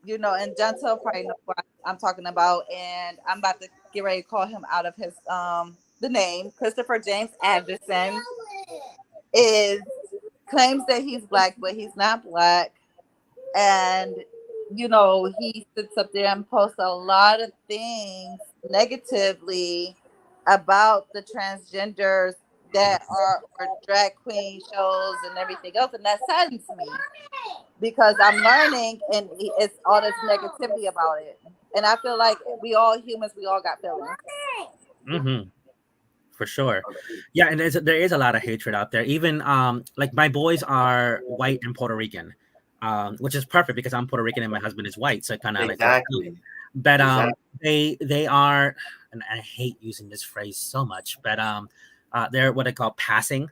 and Jontel probably know what I'm talking about, and I'm about to get ready to call him out of his the name Christopher James Anderson is claims that he's black, but he's not black. And you know, he sits up there and posts a lot of things negatively about the transgenders that are or drag queen shows and everything else, and that saddens me because I'm learning and it's all this negativity about it. And I feel like we all humans, we all got feelings. Mm-hmm. For sure. Yeah, and there is a lot of hatred out there. Even like my boys are white and Puerto Rican, which is perfect because I'm Puerto Rican and my husband is white, so it kind of Exactly. like but they are, and I hate using this phrase so much, but they're what I call passing.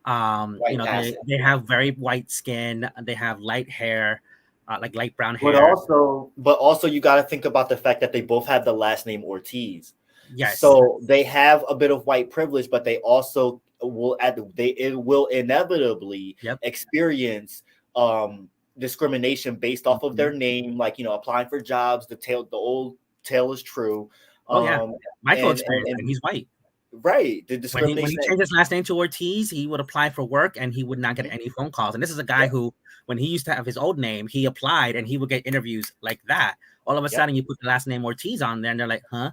You know, passing. they have very white skin, they have light hair, like light brown But hair. also you got to think about the fact that they both have the last name Ortiz. Yes. So they have a bit of white privilege, but they also will inevitably experience discrimination based off of their name, like, you know, applying for jobs. The old tale is true. Oh yeah, Michael experienced it. He's white. Right. The discrimination. When he changed his last name to Ortiz, he would apply for work and he would not get any phone calls. And this is a guy who, when he used to have his old name, he applied and he would get interviews like that. All of a sudden, you put the last name Ortiz on there, and they're like, "Huh?"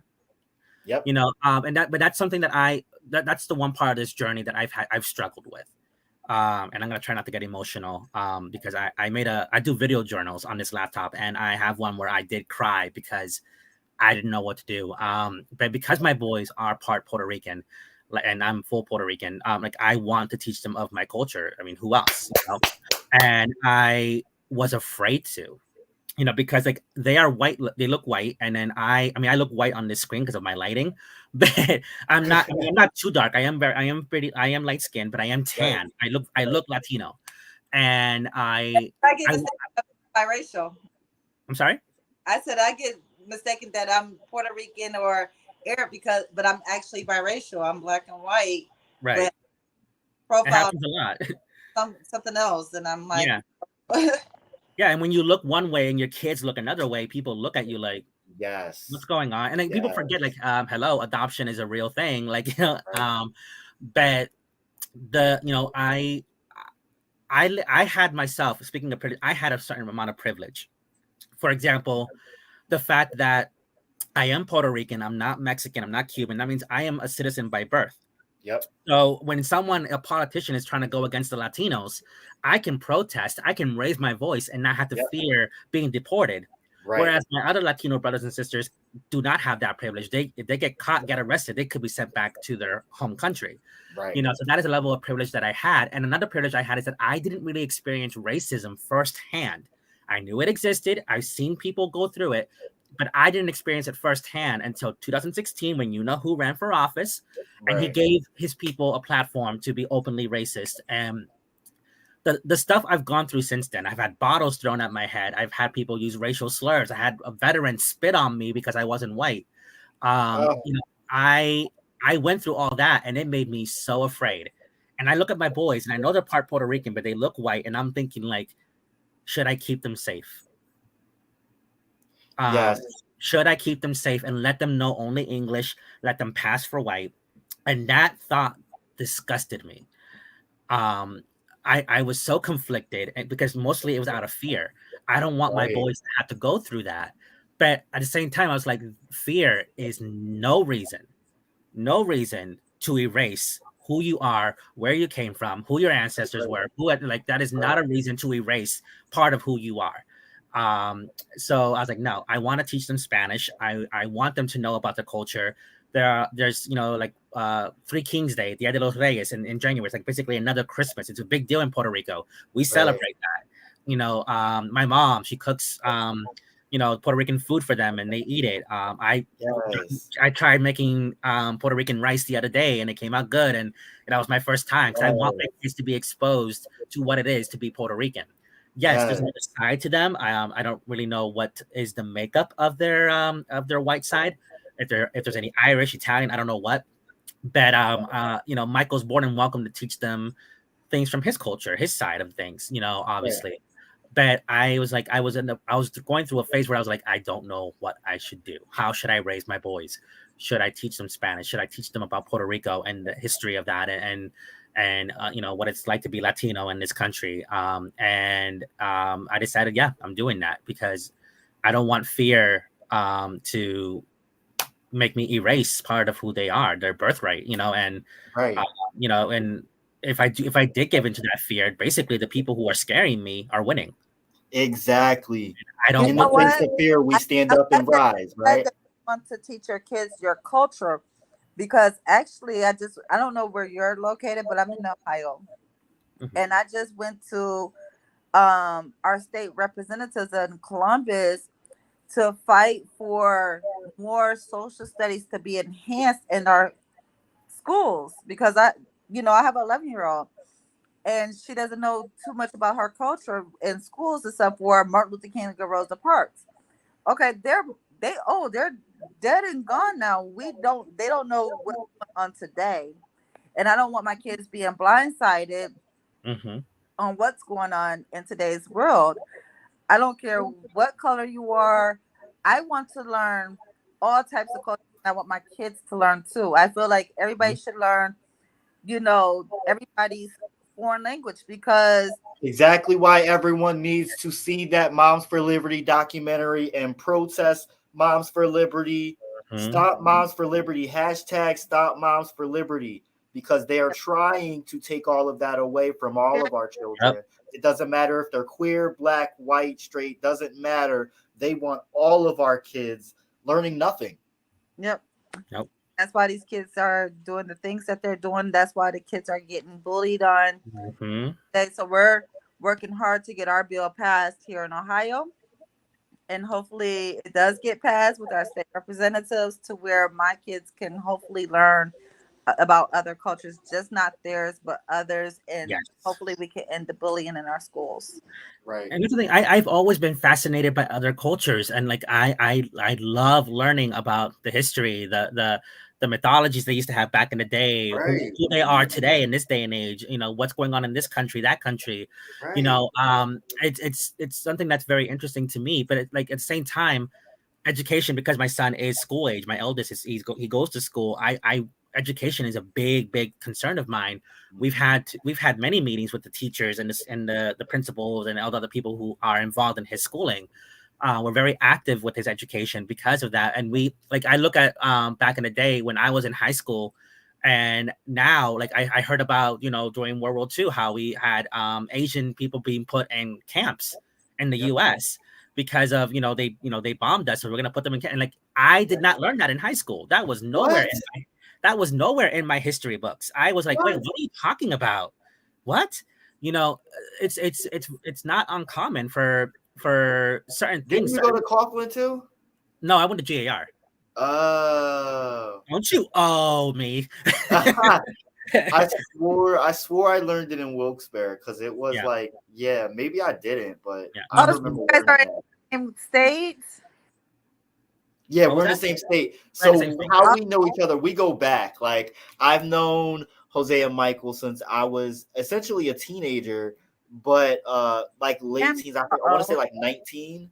Yep. You know, but that's something that that's the one part of this journey that I've struggled with. And I'm gonna try not to get emotional, because I do video journals on this laptop, and I have one where I did cry because I didn't know what to do. But because my boys are part Puerto Rican, and I'm full Puerto Rican, like I want to teach them of my culture. I mean, who else? You know? And I was afraid to, you know, because like they are white, they look white, and then I look white on this screen because of my lighting, but I'm not too dark. I am light skinned, but I am tan. Right. I look Latino, and I get biracial. I'm sorry. I said I get mistaken that I'm Puerto Rican or Arab but I'm actually biracial. I'm black and white. Right. Profile it happens a lot. something else, and I'm like, yeah. Yeah, and when you look one way and your kids look another way, people look at you like, yes, what's going on? And like people forget, like, hello, adoption is a real thing. Like, you know, but you know, I had myself, speaking of privilege, I had a certain amount of privilege. For example, the fact that I am Puerto Rican, I'm not Mexican, I'm not Cuban. That means I am a citizen by birth. Yep. So when a politician is trying to go against the Latinos, I can protest, I can raise my voice and not have to fear being deported. Right. Whereas my other Latino brothers and sisters do not have that privilege. If they get caught, get arrested, they could be sent back to their home country. Right. You know, so that is a level of privilege that I had. And another privilege I had is that I didn't really experience racism firsthand. I knew it existed. I've seen people go through it, but I didn't experience it firsthand until 2016, when you know who ran for office, and he gave his people a platform to be openly racist. And the stuff I've gone through since then, I've had bottles thrown at my head. I've had people use racial slurs. I had a veteran spit on me because I wasn't white. You know, I went through all that, and it made me so afraid. And I look at my boys, and I know they're part Puerto Rican, but they look white, and I'm thinking, like, should I keep them safe? Yes. Should I keep them safe and let them know only English, let them pass for white? And that thought disgusted me. I was so conflicted, because mostly it was out of fear. I don't want my boys to have to go through that. But at the same time, I was like, fear is no reason to erase who you are, where you came from, who your ancestors were, that is not a reason to erase part of who you are. So I was like, no, I want to teach them Spanish. I want them to know about the culture. There's, you know, like Three Kings Day, Dia de los Reyes in January. It's like basically another Christmas. It's a big deal in Puerto Rico. We celebrate that. You know, my mom, she cooks you know, Puerto Rican food for them, and they eat it. I tried making Puerto Rican rice the other day, and it came out good, and that was my first time, because I want my kids to be exposed to what it is to be Puerto Rican. Yes, there's another side to them. I don't really know what is the makeup of their white side. If there's any Irish, Italian, I don't know what. But you know, Michael's more than welcome to teach them things from his culture, his side of things. You know, obviously. But I was like, I was going through a phase where I was like, I don't know what I should do. How should I raise my boys? Should I teach them Spanish? Should I teach them about Puerto Rico and the history of that, and you know, what it's like to be Latino in this country? I decided, yeah, I'm doing that because I don't want fear to make me erase part of who they are, their birthright, you know, and Right. you know, and if I did give into that fear, basically the people who are scaring me are winning. Exactly. I don't In the want face of fear, we stand up and rise, I'm glad right? that you want to teach your kids your culture, because actually I don't know where you're located, but I'm in Ohio. Mhm. And I just went to our state representatives in Columbus to fight for more social studies to be enhanced in our schools, because I have an 11-year-old and she doesn't know too much about her culture in schools except for Martin Luther King and Rosa Parks. Okay, they're dead and gone now. They don't know what's going on today. And I don't want my kids being blindsided Mm-hmm. on what's going on in today's world. I don't care what color you are. I want to learn all types of culture. I want my kids to learn too. I feel like everybody should learn, everybody's foreign language, because Exactly why everyone needs to see that Moms for Liberty documentary and protest Moms for Liberty. Stop Moms for Liberty. Hashtag Stop Moms for Liberty. Because they are trying to take all of that away from all of our children. Yep. It doesn't matter if they're queer, black, white, straight, doesn't matter. They want all of our kids learning nothing. Yep. Nope. That's why these kids are doing the things that they're doing. That's why the kids are getting bullied on. Mm-hmm. Okay, so we're working hard to get our bill passed here in Ohio. And hopefully it does get passed with our state representatives, to where my kids can hopefully learn about other cultures, just not theirs, but others. And Yes. hopefully we can end the bullying in our schools. Right. And that's the thing. I've always been fascinated by other cultures, and like I love learning about the history, the mythologies they used to have back in the day, Right. who they are today in this day and age. You know, what's going on in this country, that country. Right. You know, it's something that's very interesting to me. But like at the same time, education, because my son is school age. My eldest he goes to school. I education is a big concern of mine. We've had many meetings with the teachers and the principals and all the other people who are involved in his schooling. We're very active with his education because of that. And I look at back in the day when I was in high school, and now like I heard about, you know, during World War II, how we had Asian people being put in camps in the U.S. because of, they bombed us, so we're gonna put them in camp. And like I did not learn that in high school. That was nowhere in my history books. I was like, wait, what are you talking about? What? You know, it's not uncommon for certain things. Didn't you go to Coughlin too? No, I went to GAR. Oh. Don't you owe me? I swore I learned it in Wilkes-Barre, because it was maybe I didn't, but I remember. You guys are in the same state? Yeah, we're in the same state. So how we know each other, we go back. Like I've known Hosea Michael since I was essentially a teenager, but like late teens, I want to say like 19.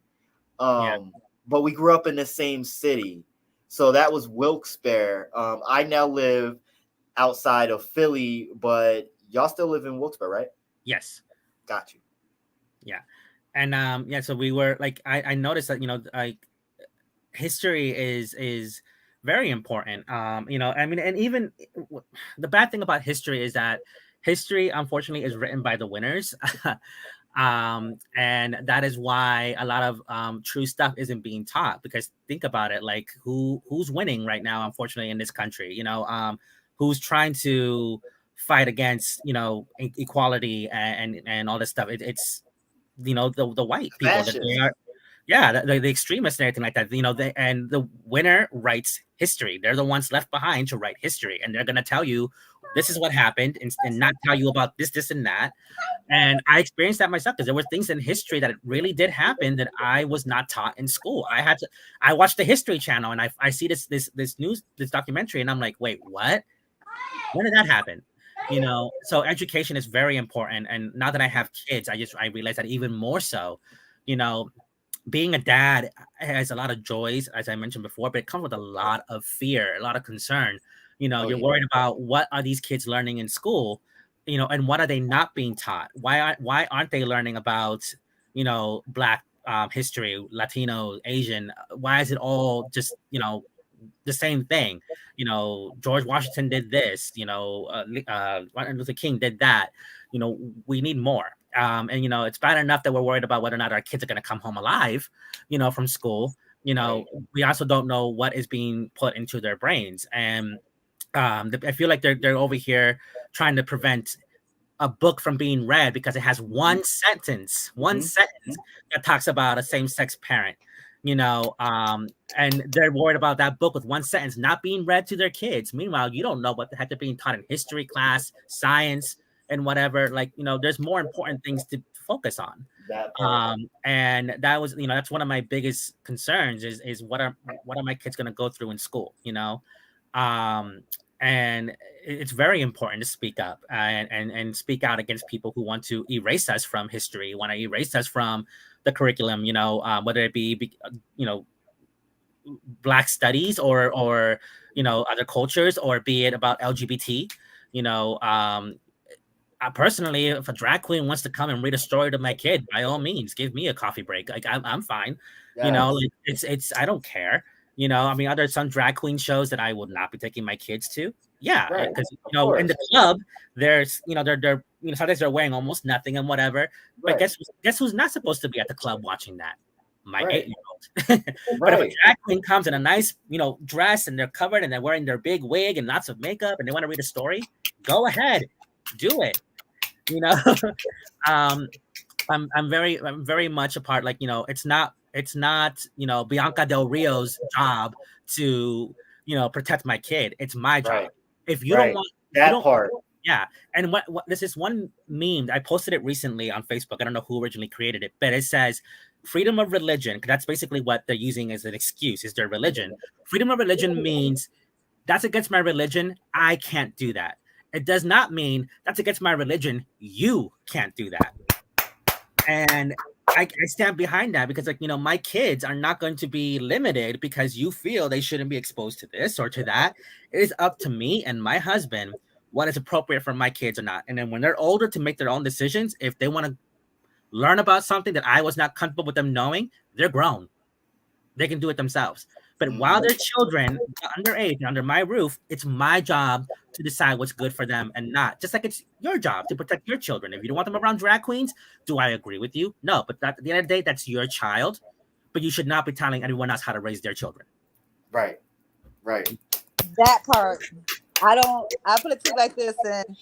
But we grew up in the same city. So that was Wilkes-Barre. I now live outside of Philly, but y'all still live in Wilkes-Barre, right? Yes. Got you. Yeah. And so we were like, I noticed that, like history is very important. I mean, and even the bad thing about history is that history, unfortunately, is written by the winners. And that is why a lot of true stuff isn't being taught, because think about it, like who's winning right now, unfortunately, in this country, who's trying to fight against, equality and all this stuff. It's the white people that they are. Yeah, the extremists and everything like that. And the winner writes history. They're the ones left behind to write history, and they're gonna tell you this is what happened, and not tell you about this and that. And I experienced that myself, because there were things in history that really did happen that I was not taught in school. I watched the History Channel, and I see this documentary, and I'm like, wait, what? When did that happen? So education is very important. And now that I have kids, I realize that even more so. you know Being a dad has a lot of joys, as I mentioned before, but it comes with a lot of fear, a lot of concern. Oh You're yeah. worried about what are these kids learning in school, and what are they not being taught? Why aren't they learning about, Black history, Latino, Asian? Why is it all just, the same thing? George Washington did this, Martin Luther King did that. We need more. And it's bad enough that we're worried about whether or not our kids are going to come home alive, from school. Right. We also don't know what is being put into their brains. And I feel like they're over here trying to prevent a book from being read because it has one Mhm. sentence that talks about a same-sex parent, and they're worried about that book with one sentence not being read to their kids. Meanwhile, you don't know what the heck they're being taught in history class, science, and whatever. Like, there's more important things to focus on. That part. And that was, that's one of my biggest concerns is what are my kids going to go through in school, um, and it's very important to speak up and speak out against people who want to erase us from history, want to erase us from the curriculum, whether it be, Black studies or other cultures, or be it about LGBT. You know, I personally, if a drag queen wants to come and read a story to my kid, by all means, give me a coffee break. Like, I'm fine. Yes. Like, it's I don't care. I mean, are there some drag queen shows that I would not be taking my kids to? Yeah, Right. because Of in the course. club, there's they're sometimes they're wearing almost nothing and whatever. But Right. guess who's not supposed to be at the club watching that? My Right. 8-year-old. But if a Right. drag queen comes in a nice dress, and they're covered, and they're wearing their big wig and lots of makeup, and they want to read a story, go ahead, do it. you know um I'm very much a part, like, it's not Bianca Del Rio's job to protect my kid. It's my job. Right. If you don't Right. want you That don't part. Yeah. And what this is one meme, I posted it recently on Facebook. I don't know who originally created it, but it says freedom of religion, because that's basically what they're using as an excuse, is their religion. Freedom of religion means that's against my religion, I can't do that. It does not mean that's against my religion, you can't do that. And I stand behind that, because, like, my kids are not going to be limited because you feel they shouldn't be exposed to this or to that. It is up to me and my husband what is appropriate for my kids or not. And then when they're older, to make their own decisions, if they want to learn about something that I was not comfortable with them knowing, they're grown. They can do it themselves. But while Mhm. they're children, underage, under my roof, it's my job to decide what's good for them and not. Just like it's your job to protect your children. If you don't want them around drag queens, do I agree with you? No. But at the end of the day, that's your child. But you should not be telling anyone else how to raise their children. Right. Right. That part, I put it to you like this, and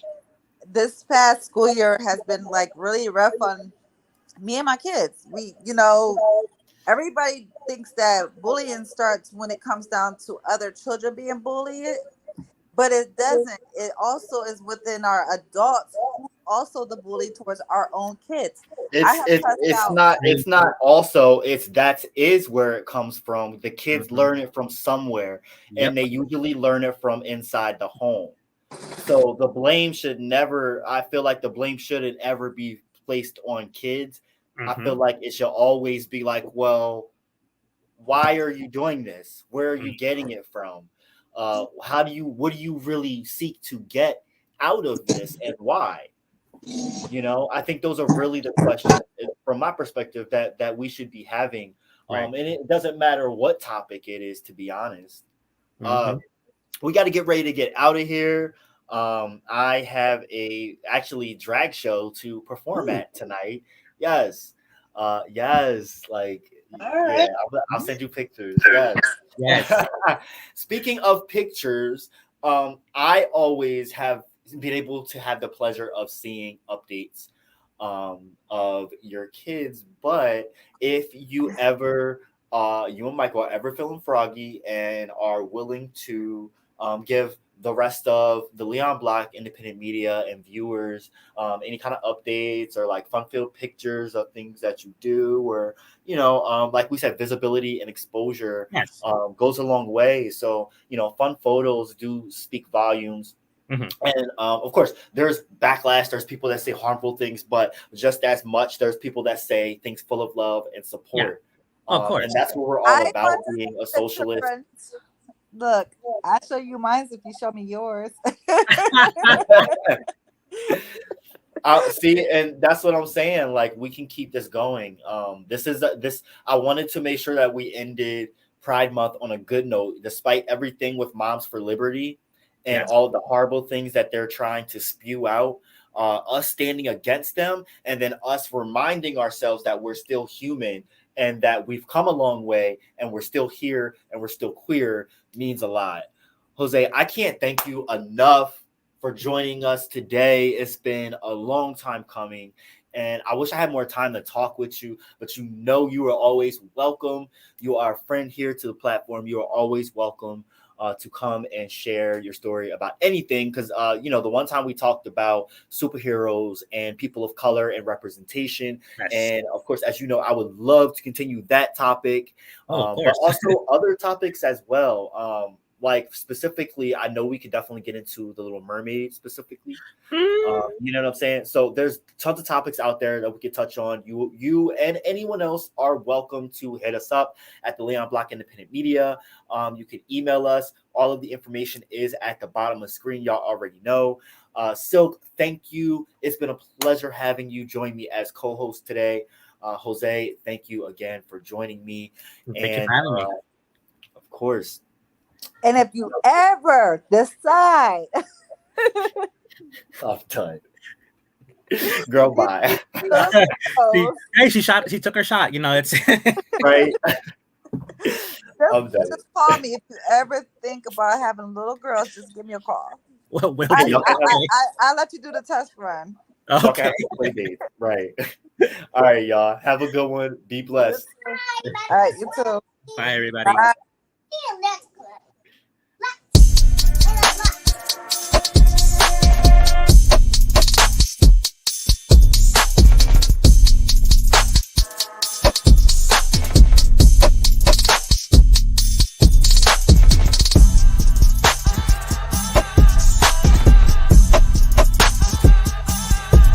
this past school year has been like really rough on me and my kids. Everybody thinks that bullying starts when it comes down to other children being bullied, but it doesn't. It also is within our adults who also the bully towards our own kids. I It's have it's cussed it's out. not it's not also it's that is where it comes from. The kids learn it from somewhere, Yep. and they usually learn it from inside the home. So the blame should never, I feel like the blame shouldn't ever be placed on kids. I feel Mm-hmm. like it should always be like, well, why are you doing this? Where are you getting it from? What do you really seek to get out of this, and why? I think those are really the questions, from my perspective, that we should be having. Right. And it doesn't matter what topic it is, to be honest. Mm-hmm. We got to get ready to get out of here. I have a actually drag show to perform Ooh, at tonight. Yes. Yes. Like, all yeah, right. I'll send you pictures. Yes. Yes. Speaking of pictures, I always have been able to have the pleasure of seeing updates of your kids. But if you and Michael are ever feeling froggy and are willing to give the rest of the Leon Black independent media and viewers any kind of updates or like fun-filled pictures of things that you do, or like we said, visibility and exposure Yes. goes a long way. So fun photos do speak volumes Mhm. And of course, there's backlash. There's people that say harmful things, but just as much, there's people that say things full of love and support. Of course. And that's what we're all I about, being a socialist. Look, I'll show you mine if you show me yours. See, and that's what I'm saying. Like, we can keep this going. This is this. I wanted to make sure that we ended Pride Month on a good note, despite everything with Moms for Liberty and Yes. all the horrible things that they're trying to spew out. Us standing against them, and then us reminding ourselves that we're still human and that we've come a long way, and we're still here, and we're still queer, means a lot. Jose, I can't thank you enough for joining us today. It's been a long time coming, and I wish I had more time to talk with you, but you know you are always welcome. You are a friend here to the platform. You are always welcome to come and share your story about anything, because you know, the one time we talked about superheroes and people of color and representation, Yes. and of course, as you know, I would love to continue that topic, Of but course. also other topics as well. Like, specifically, I know we could definitely get into the Little Mermaid specifically. You know what I'm saying? So there's tons of topics out there that we could touch on. You and anyone else are welcome to hit us up at the Leon Block Independent Media. You can email us. All of the information is at the bottom of the screen. Y'all already know. Silk, thank you. It's been a pleasure having you join me as co-host today. Jose, thank you again for joining me. Thank you for having me. Of course. And if you ever decide I'm done. Girl, bye. Hey, she took her shot. You know, it's Right. I'm done. just call me if you ever think about having little girls. Just give me a call. Well, I'll let you do the test run. Okay. Play date. Right. All right, y'all. Have a good one. Be blessed. All right, you too. Bye, everybody. Bye.